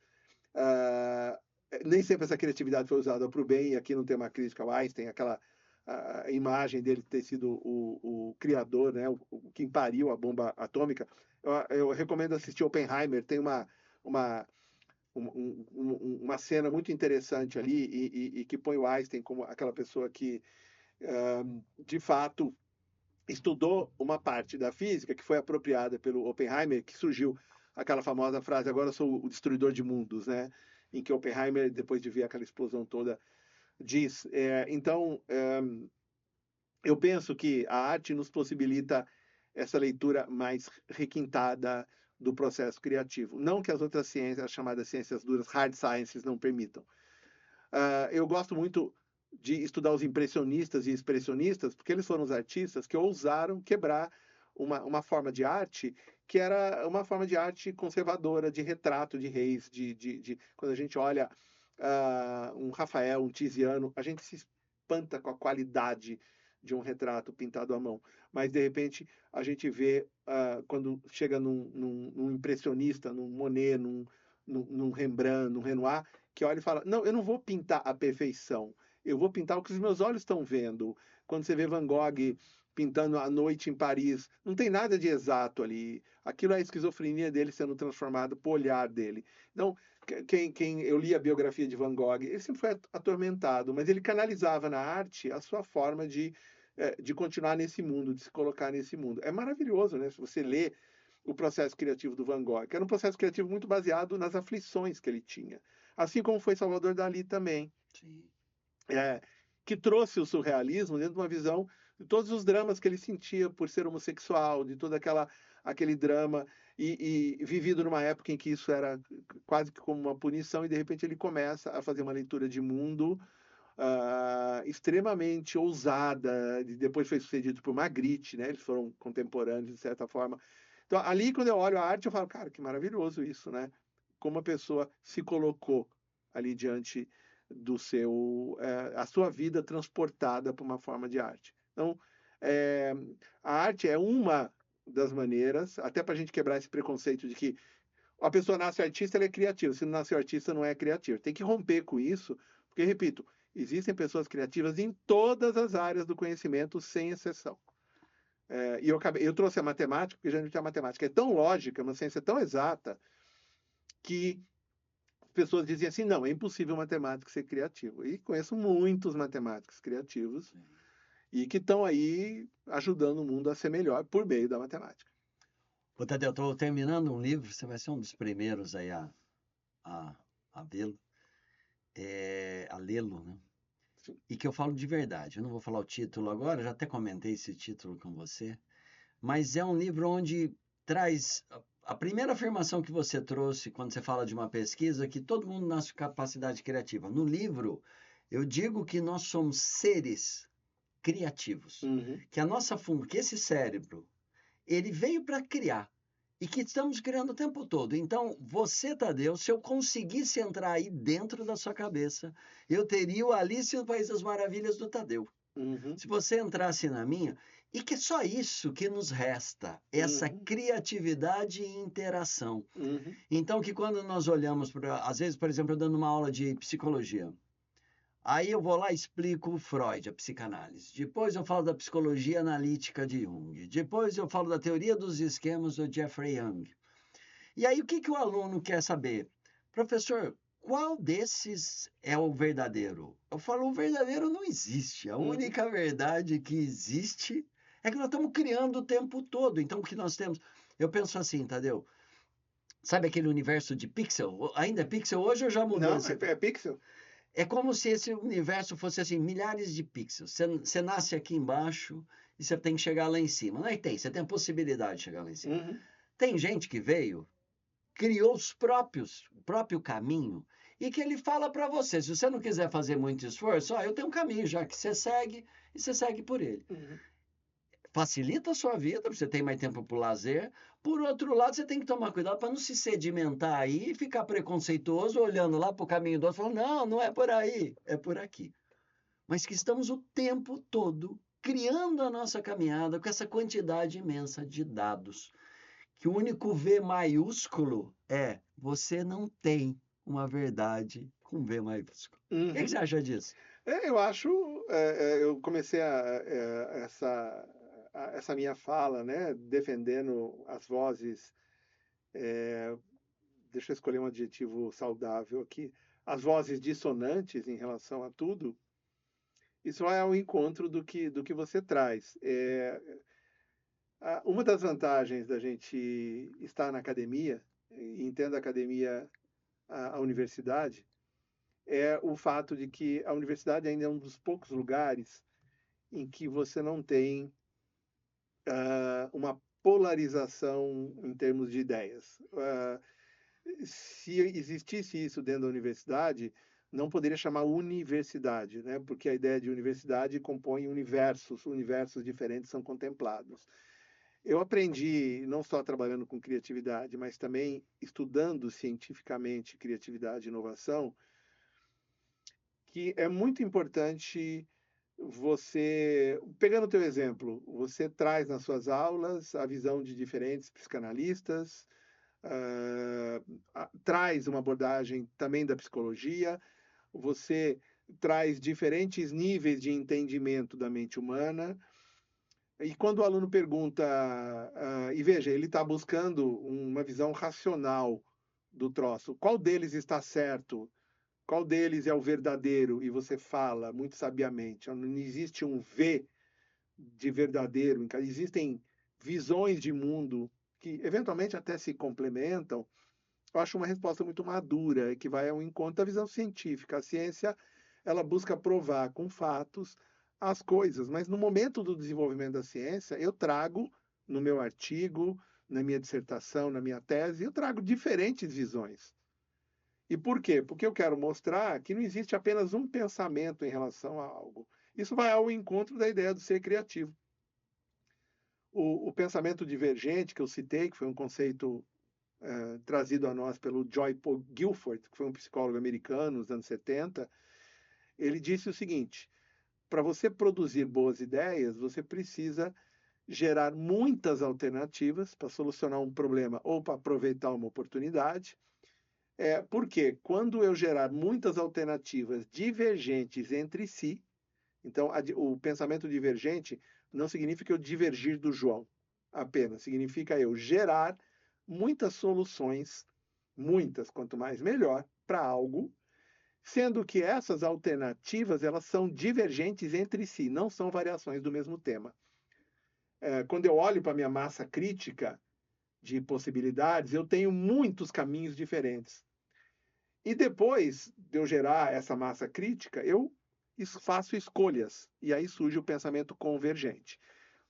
Uh, Nem sempre essa criatividade foi usada para o bem, e aqui não tem uma crítica ao Einstein, aquela a imagem dele ter sido o criador, né, o que pariu a bomba atômica. Eu recomendo assistir Oppenheimer, tem uma, uma cena muito interessante ali e que põe o Einstein como aquela pessoa que, de fato, estudou uma parte da física que foi apropriada pelo Oppenheimer, que surgiu aquela famosa frase, agora eu sou o destruidor de mundos, né? Em que Oppenheimer, depois de ver aquela explosão toda, diz. Então, eu penso que a arte nos possibilita essa leitura mais requintada do processo criativo. Não que as outras ciências, as chamadas ciências duras, hard sciences, não permitam. Eu gosto muito de estudar os impressionistas e expressionistas, porque eles foram os artistas que ousaram quebrar uma forma de arte que era uma forma de arte conservadora, de retrato de reis, quando a gente olha um Rafael, um Tiziano, a gente se espanta com a qualidade de um retrato pintado à mão. Mas, de repente, a gente vê, quando chega num impressionista, num Monet, num Rembrandt, num Renoir, que olha e fala, não, eu não vou pintar a perfeição, eu vou pintar o que os meus olhos estão vendo. Quando você vê Van Gogh pintando a noite em Paris, não tem nada de exato ali. Aquilo é a esquizofrenia dele sendo transformado por olhar dele. Então, quem eu li a biografia de Van Gogh, ele sempre foi atormentado, mas ele canalizava na arte a sua forma de continuar nesse mundo, de se colocar nesse mundo. É maravilhoso, né? Se você lê o processo criativo do Van Gogh, que era um processo criativo muito baseado nas aflições que ele tinha. Assim como foi Salvador Dalí também, sim. Que trouxe o surrealismo dentro de uma visão de todos os dramas que ele sentia por ser homossexual, de todo aquele drama, e vivido numa época em que isso era quase que como uma punição, e de repente ele começa a fazer uma leitura de mundo extremamente ousada, e depois foi sucedido por Magritte, né? Eles foram contemporâneos de certa forma. Então, ali, quando eu olho a arte, eu falo, cara, que maravilhoso isso, né? como a pessoa se colocou ali diante do seu, a sua vida transportada por uma forma de arte. Então, eh, a arte é uma das maneiras, até para a gente quebrar esse preconceito de que a pessoa nasce artista, ela é criativa. Se não nasceu artista, não é criativa. Tem que romper com isso, porque, repito, existem pessoas criativas em todas as áreas do conhecimento, sem exceção. E eu trouxe a matemática, porque geralmente a matemática é tão lógica, uma ciência tão exata, que as pessoas dizem assim, não, é impossível matemático ser criativo. E conheço muitos matemáticos criativos e que estão aí ajudando o mundo a ser melhor por meio da matemática. Ô, Tadeu, eu estou terminando um livro, você vai ser um dos primeiros aí a vê-lo, a lê-lo, né? Sim. E que eu falo de verdade. Eu não vou falar o título agora, já até comentei esse título com você, mas é um livro onde traz a primeira afirmação que você trouxe quando você fala de uma pesquisa, que todo mundo nasce com capacidade criativa. No livro, eu digo que nós somos seres criativos, Uhum. que esse cérebro, ele veio para criar e que estamos criando o tempo todo. Então, você, Tadeu, se eu conseguisse entrar aí dentro da sua cabeça, eu teria o Alice no País das Maravilhas do Tadeu. Uhum. Se você entrasse na minha, e que é só isso que nos resta, essa Uhum. criatividade e interação. Uhum. Então, que quando nós olhamos para, às vezes, por exemplo, eu dando uma aula de psicologia, aí eu vou lá e explico o Freud, a psicanálise. Depois eu falo da psicologia analítica de Jung. Depois eu falo da teoria dos esquemas do Jeffrey Young. E aí o que, que o aluno quer saber? Professor, qual desses é o verdadeiro? Eu falo, o verdadeiro não existe. A Uhum. única verdade que existe é que nós estamos criando o tempo todo. Então, o que nós temos... Eu penso assim, Tadeu, sabe aquele universo de pixel? Ainda é pixel hoje ou já mudou Não, esse... é pixel. É como se esse universo fosse assim, milhares de pixels. Você nasce aqui embaixo e você tem que chegar lá em cima. Não é que tem, você tem a possibilidade de chegar lá em cima. Uhum. Tem gente que veio, criou o próprio caminho, e que ele fala para você, se você não quiser fazer muito esforço, eu tenho um caminho já que você segue, e você segue por ele. Uhum. Facilita a sua vida, você tem mais tempo para o lazer. Por outro lado, você tem que tomar cuidado para não se sedimentar aí e ficar preconceituoso, olhando lá para o caminho do outro, falando, não, não é por aí, é por aqui. Mas que estamos o tempo todo criando a nossa caminhada com essa quantidade imensa de dados. Que o único V maiúsculo é você não tem uma verdade com V maiúsculo. O que você Uhum. acha disso? Eu acho, eu comecei essa minha fala, né, defendendo as vozes, deixa eu escolher um adjetivo saudável aqui, as vozes dissonantes em relação a tudo, isso vai ao encontro do que você traz. Uma das vantagens da gente estar na academia, e entendo a academia a universidade, é o fato de que a universidade ainda é um dos poucos lugares em que você não tem uma polarização em termos de ideias. Se existisse isso dentro da universidade, não poderia chamar universidade, né? Porque a ideia de universidade compõe universos diferentes são contemplados. Eu aprendi, não só trabalhando com criatividade, mas também estudando cientificamente criatividade e inovação, que é muito importante você, pegando o teu exemplo, você traz nas suas aulas a visão de diferentes psicanalistas, traz uma abordagem também da psicologia, você traz diferentes níveis de entendimento da mente humana, e quando o aluno pergunta, e veja, ele está buscando uma visão racional do troço, qual deles está certo? Qual deles é o verdadeiro? E você fala muito sabiamente, não existe um V de verdadeiro, existem visões de mundo que eventualmente até se complementam. Eu acho uma resposta muito madura, que vai ao encontro da visão científica. A ciência, ela busca provar com fatos as coisas, mas no momento do desenvolvimento da ciência, eu trago no meu artigo, na minha dissertação, na minha tese, eu trago diferentes visões. E por quê? Porque eu quero mostrar que não existe apenas um pensamento em relação a algo. Isso vai ao encontro da ideia do ser criativo. O pensamento divergente que eu citei, que foi um conceito trazido a nós pelo Joy Paul Guilford, que foi um psicólogo americano nos anos 70. Ele disse o seguinte: para você produzir boas ideias, você precisa gerar muitas alternativas para solucionar um problema ou para aproveitar uma oportunidade. Porque quando eu gerar muitas alternativas divergentes entre si, então o pensamento divergente não significa eu divergir do João apenas, significa eu gerar muitas soluções, muitas, quanto mais melhor, para algo, sendo que essas alternativas elas são divergentes entre si, não são variações do mesmo tema. Quando eu olho para a minha massa crítica de possibilidades, eu tenho muitos caminhos diferentes. E depois de eu gerar essa massa crítica, eu faço escolhas, e aí surge o pensamento convergente.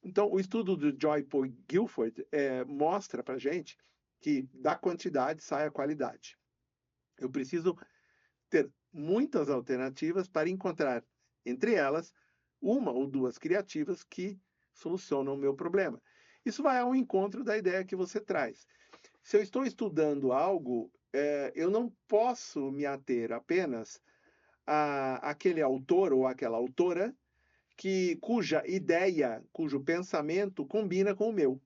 Então, o estudo do Joy Paul Guilford mostra para a gente que da quantidade sai a qualidade. Eu preciso ter muitas alternativas para encontrar, entre elas, uma ou duas criativas que solucionam o meu problema. Isso vai ao encontro da ideia que você traz. Se eu estou estudando algo, eu não posso me ater apenas àquele autor ou àquela autora cuja ideia, cujo pensamento combina com o meu.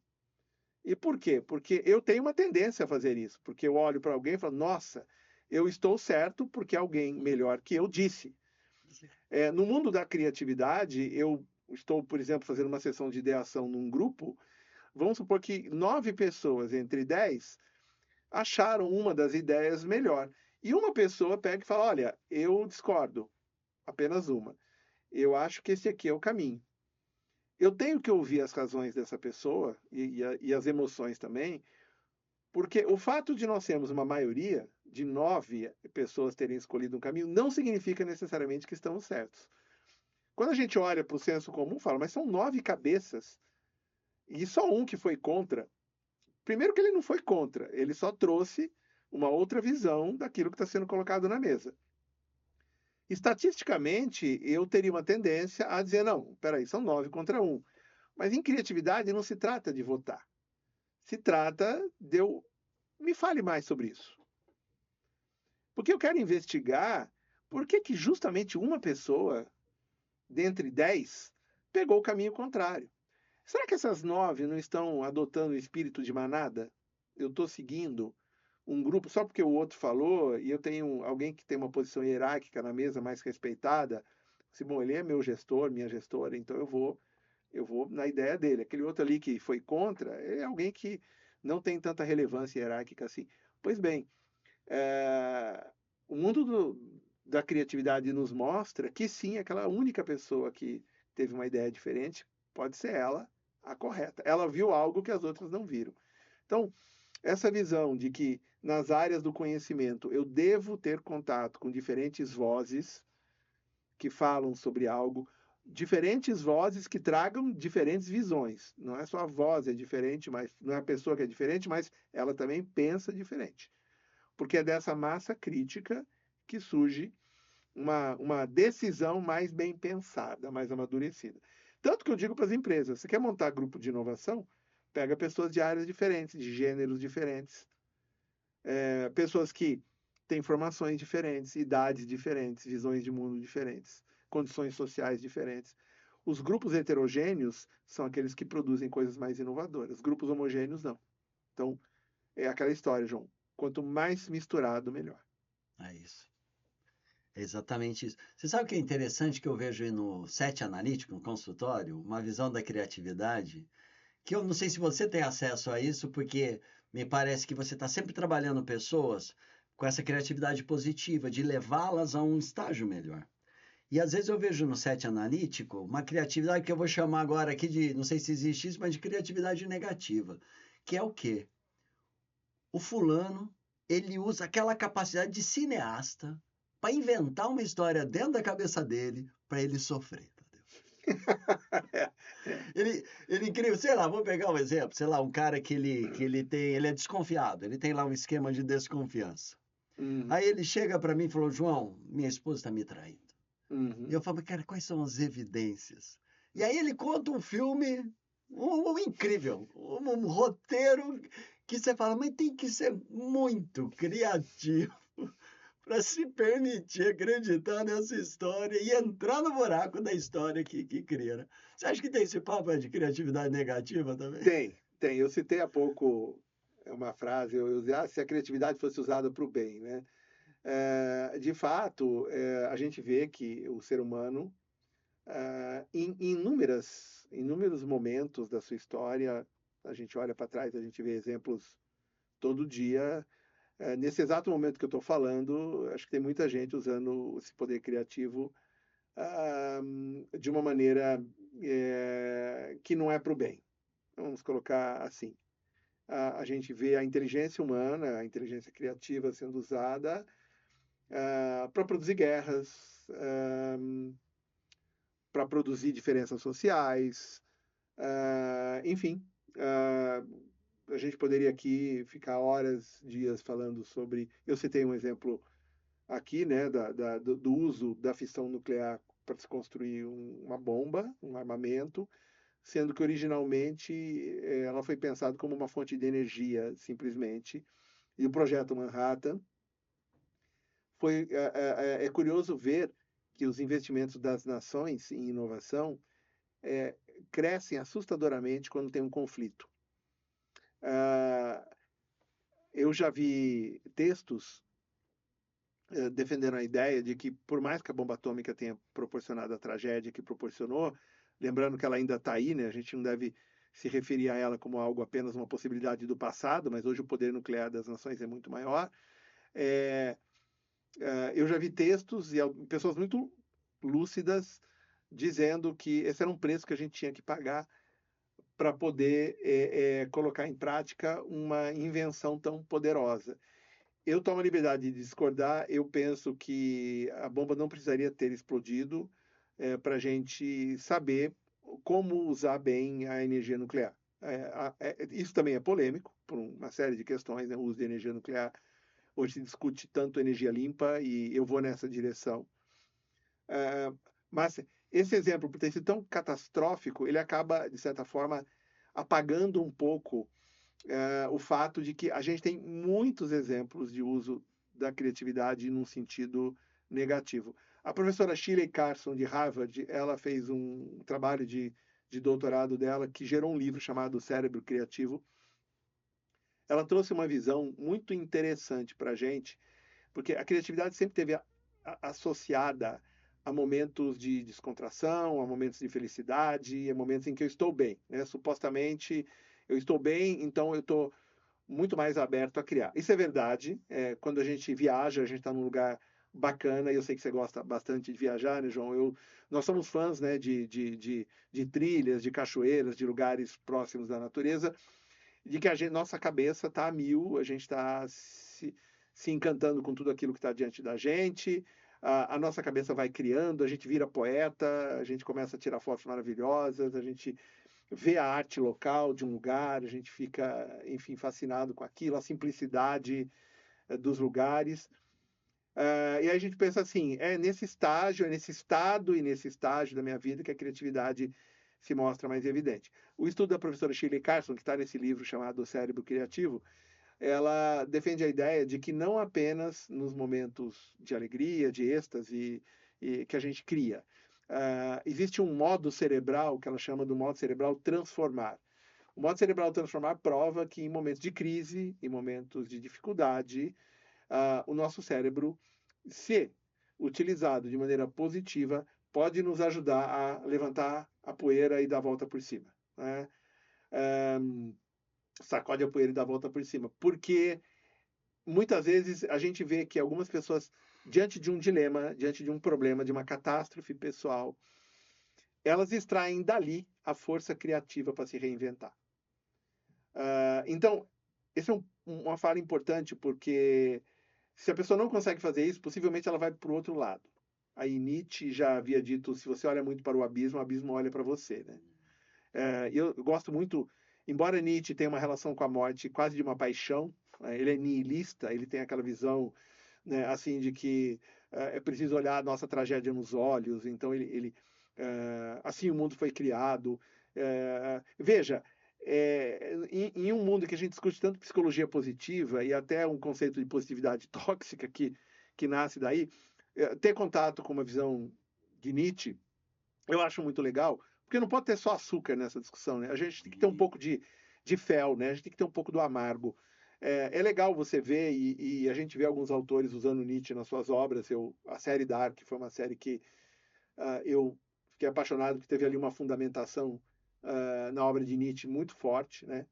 E por quê? Porque eu tenho uma tendência a fazer isso. Porque eu olho para alguém e falo, nossa, eu estou certo porque alguém melhor que eu disse. No mundo da criatividade, eu estou, por exemplo, fazendo uma sessão de ideação num grupo. Vamos supor que 9 pessoas entre 10 acharam uma das ideias melhor. E uma pessoa pega e fala, olha, eu discordo, apenas uma. Eu acho que esse aqui é o caminho. Eu tenho que ouvir as razões dessa pessoa e as emoções também, porque o fato de nós sermos uma maioria, de 9 pessoas terem escolhido um caminho, não significa necessariamente que estamos certos. Quando a gente olha para o senso comum, fala, mas são 9 cabeças e só um que foi contra. Primeiro que ele não foi contra, ele só trouxe uma outra visão daquilo que está sendo colocado na mesa. Estatisticamente, eu teria uma tendência a dizer, não, peraí, são 9 contra 1. Mas em criatividade não se trata de votar. Se trata de eu... Me fale mais sobre isso. Porque eu quero investigar por que justamente uma pessoa, dentre 10, pegou o caminho contrário. Será que essas 9 não estão adotando o espírito de manada? Eu estou seguindo um grupo só porque o outro falou e eu tenho alguém que tem uma posição hierárquica na mesa mais respeitada. Se, bom, ele é meu gestor, minha gestora, então eu vou na ideia dele. Aquele outro ali que foi contra é alguém que não tem tanta relevância hierárquica assim. Pois bem, o mundo da criatividade nos mostra que sim, aquela única pessoa que teve uma ideia diferente pode ser ela a correta. Ela viu algo que as outras não viram. Então, essa visão de que nas áreas do conhecimento eu devo ter contato com diferentes vozes que falam sobre algo, diferentes vozes que tragam diferentes visões. Não é só a voz é diferente, mas não é a pessoa que é diferente, mas ela também pensa diferente. Porque é dessa massa crítica que surge uma decisão mais bem pensada, mais amadurecida. Tanto que eu digo para as empresas, você quer montar grupo de inovação? Pega pessoas de áreas diferentes, de gêneros diferentes, pessoas que têm formações diferentes, idades diferentes, visões de mundo diferentes, condições sociais diferentes. Os grupos heterogêneos são aqueles que produzem coisas mais inovadoras. Grupos homogêneos, não. Então, é aquela história, João. Quanto mais misturado, melhor. É isso. É exatamente isso. Você sabe o que é interessante que eu vejo aí no SET Analítico, no consultório, uma visão da criatividade, que eu não sei se você tem acesso a isso, porque me parece que você está sempre trabalhando pessoas com essa criatividade positiva, de levá-las a um estágio melhor. E às vezes eu vejo no SET Analítico uma criatividade que eu vou chamar agora aqui de, não sei se existe isso, mas de criatividade negativa, que é o quê? O fulano, ele usa aquela capacidade de cineasta para inventar uma história dentro da cabeça dele para ele sofrer. Ele incrível, sei lá, vou pegar um exemplo, sei lá, um cara que ele é desconfiado, ele tem lá um esquema de desconfiança. Aí ele chega para mim e falou, João, minha esposa está me traindo. E eu falo, cara, quais são as evidências? E aí ele conta um filme incrível, um roteiro que você fala, mas tem que ser muito criativo para se permitir acreditar nessa história e entrar no buraco da história que cria, né? Você acha que tem esse papo de criatividade negativa também? Tem. Eu citei há pouco uma frase, eu usei, se a criatividade fosse usada para o bem, né? De fato, a gente vê que o ser humano, em inúmeros momentos da sua história, a gente olha para trás, a gente vê exemplos todo dia. Nesse exato momento que eu estou falando, acho que tem muita gente usando esse poder criativo de uma maneira que não é para o bem. Vamos colocar assim. A gente vê a inteligência humana, a inteligência criativa sendo usada para produzir guerras, para produzir diferenças sociais, enfim. A gente poderia aqui ficar horas, dias falando sobre. Eu citei um exemplo aqui, né, do uso da fissão nuclear para se construir uma bomba, um armamento, sendo que originalmente ela foi pensada como uma fonte de energia, simplesmente. E o projeto Manhattan é curioso ver que os investimentos das nações em inovação crescem assustadoramente quando tem um conflito. Eu já vi textos defendendo a ideia de que, por mais que a bomba atômica tenha proporcionado a tragédia que proporcionou, lembrando que ela ainda está aí, né? A gente não deve se referir a ela como algo apenas uma possibilidade do passado, mas hoje o poder nuclear das nações é muito maior. Eu já vi textos e pessoas muito lúcidas dizendo que esse era um preço que a gente tinha que pagar para poder colocar em prática uma invenção tão poderosa. Eu tomo a liberdade de discordar. Eu penso que a bomba não precisaria ter explodido para a gente saber como usar bem a energia nuclear. Isso também é polêmico, por uma série de questões, né? O uso de energia nuclear. Hoje se discute tanto energia limpa e eu vou nessa direção. Mas esse exemplo, por ter sido tão catastrófico, ele acaba, de certa forma, apagando um pouco o fato de que a gente tem muitos exemplos de uso da criatividade num sentido negativo. A professora Shirley Carson, de Harvard, ela fez um trabalho de doutorado dela que gerou um livro chamado Cérebro Criativo. Ela trouxe uma visão muito interessante para a gente, porque a criatividade sempre teve associada a momentos de descontração, a momentos de felicidade, a momentos em que eu estou bem, né? Supostamente eu estou bem, então eu estou muito mais aberto a criar. Isso é verdade. Quando a gente viaja, a gente está num lugar bacana, e eu sei que você gosta bastante de viajar, né, João? Nós somos fãs, né, de trilhas, de cachoeiras, de lugares próximos da natureza, de que nossa cabeça está a mil, a gente está se encantando com tudo aquilo que está diante da gente, a nossa cabeça vai criando, a gente vira poeta, a gente começa a tirar fotos maravilhosas, a gente vê a arte local de um lugar, a gente fica, enfim, fascinado com aquilo, a simplicidade dos lugares. E aí a gente pensa assim, é nesse estágio, é nesse estado e nesse estágio da minha vida que a criatividade se mostra mais evidente. O estudo da professora Shirley Carson, que está nesse livro chamado Cérebro Criativo, ela defende a ideia de que não apenas nos momentos de alegria, de êxtase, que a gente cria. Existe um modo cerebral, que ela chama do modo cerebral transformar. O modo cerebral transformar prova que em momentos de crise, em momentos de dificuldade, o nosso cérebro, se utilizado de maneira positiva, pode nos ajudar a levantar a poeira e dar a volta por cima, né? Sacode a poeira e dá a volta por cima. Porque muitas vezes a gente vê que algumas pessoas, diante de um dilema, diante de um problema, de uma catástrofe pessoal, elas extraem dali a força criativa para se reinventar. Então, esse é uma fala importante, porque se a pessoa não consegue fazer isso, possivelmente ela vai para o outro lado. Aí Nietzsche já havia dito, se você olha muito para o abismo olha para você, né? Eu gosto muito, embora Nietzsche tenha uma relação com a morte quase de uma paixão, ele é nihilista, ele tem aquela visão, né, assim, de que é preciso olhar a nossa tragédia nos olhos, então assim o mundo foi criado. Veja, em um mundo que a gente discute tanto psicologia positiva e até um conceito de positividade tóxica que nasce daí, ter contato com uma visão de Nietzsche, eu acho muito legal, porque não pode ter só açúcar nessa discussão, né? A gente tem que ter um pouco de fel, né? A gente tem que ter um pouco do amargo. É legal você ver, e a gente vê alguns autores usando Nietzsche nas suas obras. A série Dark foi uma série que eu fiquei apaixonado, porque teve ali uma fundamentação na obra de Nietzsche muito forte, né?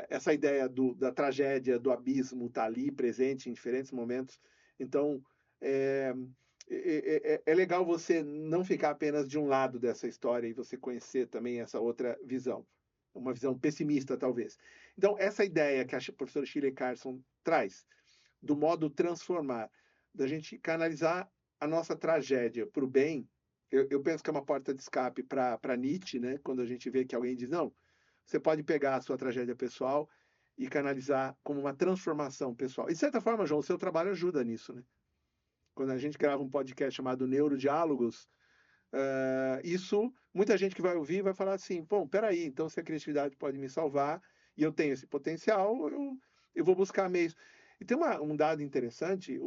Essa ideia da tragédia, do abismo, está ali presente em diferentes momentos. Então, é legal você não ficar apenas de um lado dessa história e você conhecer também essa outra visão, uma visão pessimista, talvez. Então, essa ideia que a professora Shirley Carson traz, do modo transformar, da gente canalizar a nossa tragédia para o bem, eu penso que é uma porta de escape para Nietzsche, né? Quando a gente vê que alguém diz, não, você pode pegar a sua tragédia pessoal e canalizar como uma transformação pessoal. E, de certa forma, João, o seu trabalho ajuda nisso, né? Quando a gente grava um podcast chamado Neurodiálogos, isso, muita gente que vai ouvir vai falar assim, pô, peraí, então se a criatividade pode me salvar e eu tenho esse potencial, eu vou buscar meios. E tem um dado interessante,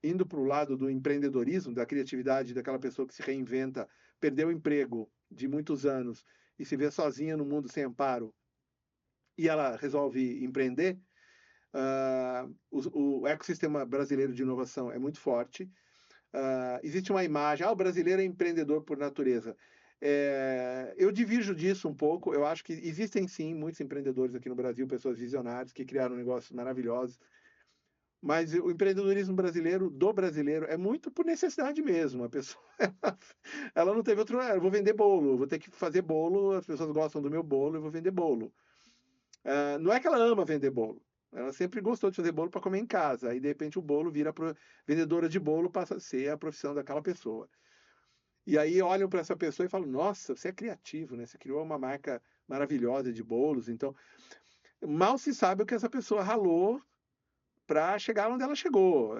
indo para o lado do empreendedorismo, da criatividade, daquela pessoa que se reinventa, perdeu o emprego de muitos anos e se vê sozinha no mundo sem amparo, e ela resolve empreender. O ecossistema brasileiro de inovação é muito forte. Existe uma imagem, o brasileiro é empreendedor por natureza. Eu divirjo disso um pouco. Eu acho que existem sim muitos empreendedores aqui no Brasil, pessoas visionárias que criaram negócios maravilhosos. Mas o empreendedorismo brasileiro, do brasileiro, é muito por necessidade mesmo. A pessoa, ela não teve outro. Eu vou vender bolo, vou ter que fazer bolo, as pessoas gostam do meu bolo, eu vou vender bolo. Não é que ela ama vender bolo. Ela sempre gostou de fazer bolo para comer em casa. Aí, de repente, o bolo vira vendedora de bolo, passa a ser a profissão daquela pessoa. E aí olham para essa pessoa e falam: Nossa, você é criativo, né? Você criou uma marca maravilhosa de bolos. Então, mal se sabe o que essa pessoa ralou para chegar onde ela chegou.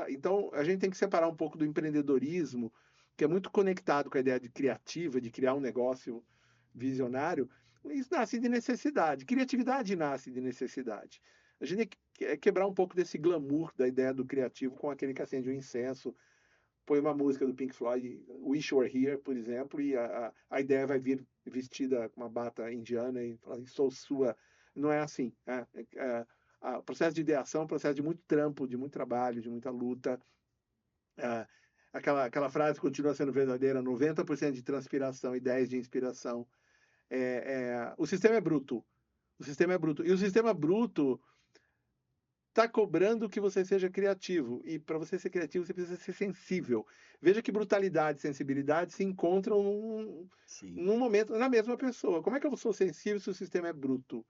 Então, a gente tem que separar um pouco do empreendedorismo, que é muito conectado com a ideia de criativa, de criar um negócio visionário. Isso nasce de necessidade. Criatividade nasce de necessidade. A gente tem que quebrar um pouco desse glamour da ideia do criativo com aquele que acende um incenso, põe uma música do Pink Floyd, Wish You Were Here, por exemplo, e a ideia vai vir vestida com uma bata indiana e fala, sou sua. Não é assim. O processo de ideação é um processo de muito trampo, de muito trabalho, de muita luta. Aquela frase continua sendo verdadeira, 90% de transpiração e 10% de inspiração. O sistema é bruto. O sistema é bruto. E o sistema bruto está cobrando que você seja criativo. E para você ser criativo, você precisa ser sensível. Veja que brutalidade e sensibilidade se encontram num momento, na mesma pessoa. Como é que eu sou sensível se o sistema é bruto?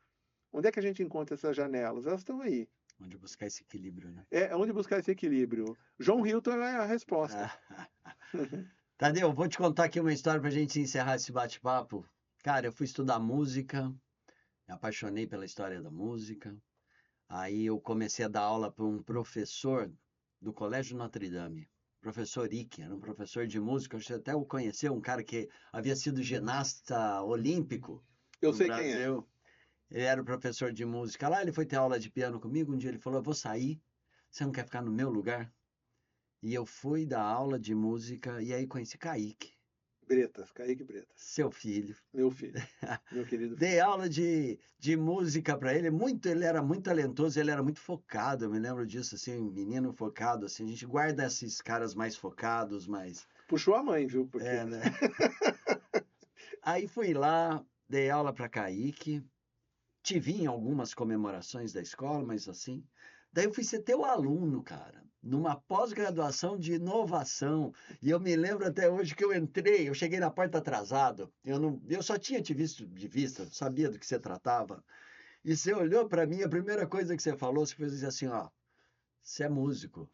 Onde é que a gente encontra essas janelas? Elas estão aí. Onde buscar esse equilíbrio, né? Onde buscar esse equilíbrio. João Hilton é a resposta. Tadeu, vou te contar aqui uma história para a gente encerrar esse bate-papo. Cara, eu fui estudar música, me apaixonei pela história da música. Aí eu comecei a dar aula para um professor do Colégio Notre Dame, professor Ike, era um professor de música. Você até o conheceu, um cara que havia sido ginasta olímpico Eu no sei Brasil. quem é. Ele era o professor de música lá, ele foi ter aula de piano comigo. Um dia ele falou: Eu vou sair, você não quer ficar no meu lugar? E eu fui dar aula de música e aí conheci Kaique. Kaique Bretas. Seu filho. Meu filho, meu querido filho. Dei aula de música para ele. Ele era muito talentoso, ele era muito focado. Eu me lembro disso, assim, menino focado. Assim, a gente guarda esses caras mais focados, mais. Puxou a mãe, viu? Porque... né? Aí fui lá, dei aula para Kaique. Te vi em algumas comemorações da escola, mas assim. Daí eu fui ser teu aluno, cara, numa pós-graduação de inovação. E eu me lembro até hoje que eu cheguei na porta atrasado. Eu só tinha te visto de vista, sabia do que você tratava. E você olhou para mim, a primeira coisa que você falou, você fez assim, ó, você é músico.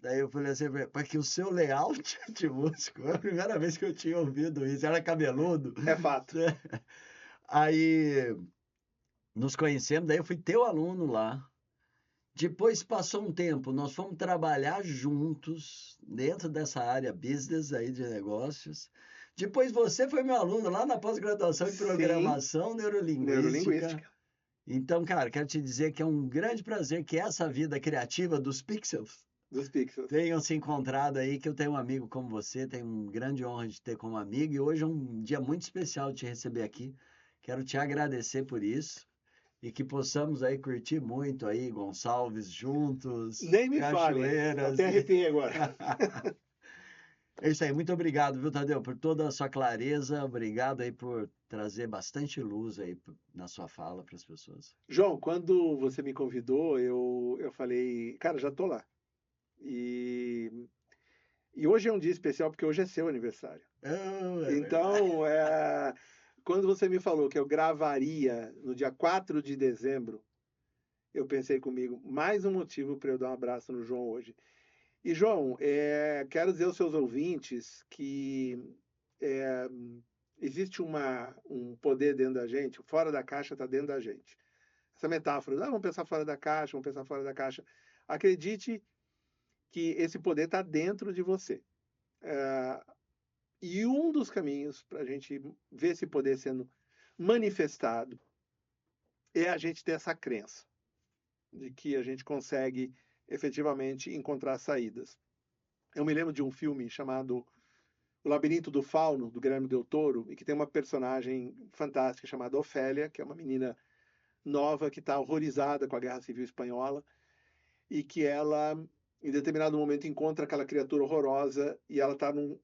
Daí eu falei assim, porque o seu layout de músico, é a primeira vez que eu tinha ouvido isso, era cabeludo. É fato. Aí nos conhecemos, daí eu fui teu aluno lá. Depois passou um tempo, nós fomos trabalhar juntos dentro dessa área business aí de negócios. Depois você foi meu aluno lá na pós-graduação em Sim, programação neurolinguística. neurolinguística. Então, cara, quero te dizer que é um grande prazer que essa vida criativa dos pixels Dos pixels. tenham se encontrado aí, que eu tenho um amigo como você, tenho uma grande honra de ter como amigo, e hoje é um dia muito especial de te receber aqui. Quero te agradecer por isso, e que possamos aí curtir muito aí, Gonçalves, juntos, Nem me fale, cachoeiras. até arrepiei agora. É isso aí, muito obrigado, viu, Tadeu, por toda a sua clareza, obrigado aí por trazer bastante luz aí na sua fala para as pessoas. João, quando você me convidou, eu falei, cara, já tô lá. E hoje é um dia especial porque hoje é seu aniversário. Oh, é verdade. Então, quando você me falou que eu gravaria no dia 4 de dezembro, eu pensei comigo, mais um motivo para eu dar um abraço no João hoje. E, João, quero dizer aos seus ouvintes que existe um poder dentro da gente, fora da caixa está dentro da gente. Essa metáfora, vamos pensar fora da caixa, vamos pensar fora da caixa. Acredite que esse poder está dentro de você. E um dos caminhos para a gente ver esse poder sendo manifestado é a gente ter essa crença de que a gente consegue efetivamente encontrar saídas. Eu me lembro de um filme chamado O Labirinto do Fauno, do Guilherme Del Toro, e que tem uma personagem fantástica chamada Ofélia, que é uma menina nova que está horrorizada com a Guerra Civil Espanhola e que ela, em determinado momento, encontra aquela criatura horrorosa e ela está num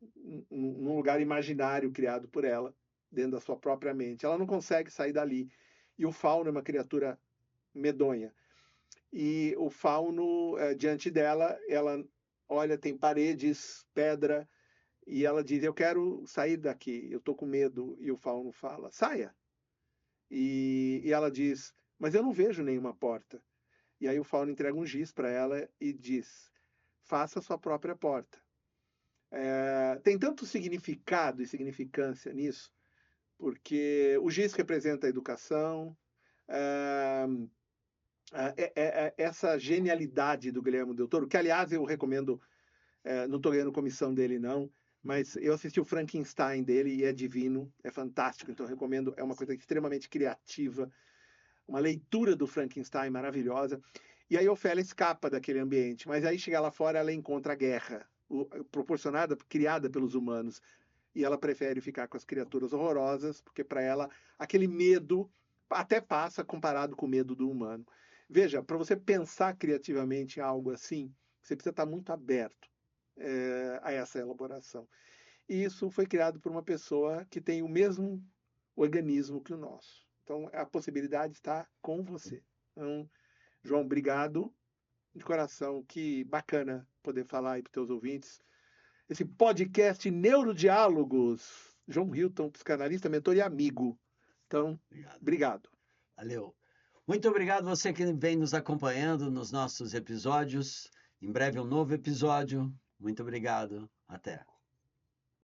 lugar imaginário criado por ela, dentro da sua própria mente. Ela não consegue sair dali. E o fauno é uma criatura medonha. E o fauno, diante dela, ela olha, tem paredes, pedra, e ela diz, eu quero sair daqui, eu estou com medo. E o fauno fala, saia. E ela diz, mas eu não vejo nenhuma porta. E aí o fauno entrega um giz para ela e diz, faça a sua própria porta. Tem tanto significado e significância nisso, porque o giz representa a educação, essa genialidade do Guilherme Del Toro, que aliás eu recomendo, não estou ganhando comissão dele não, mas eu assisti o Frankenstein dele e é divino, é fantástico, então eu recomendo, é uma coisa extremamente criativa, uma leitura do Frankenstein maravilhosa. E aí Ofélia escapa daquele ambiente, mas aí chega lá fora, ela encontra a guerra, proporcionada, criada pelos humanos, e ela prefere ficar com as criaturas horrorosas, porque para ela aquele medo até passa comparado com o medo do humano. Veja, para você pensar criativamente em algo assim, você precisa estar muito aberto a essa elaboração. E isso foi criado por uma pessoa que tem o mesmo organismo que o nosso. Então, a possibilidade está com você. Então, João, obrigado de coração. Que bacana poder falar aí para os teus ouvintes. Esse podcast Neurodiálogos. João Hilton, psicanalista, mentor e amigo. Então, obrigado. Valeu. Muito obrigado você que vem nos acompanhando nos nossos episódios. Em breve um novo episódio. Muito obrigado. Até.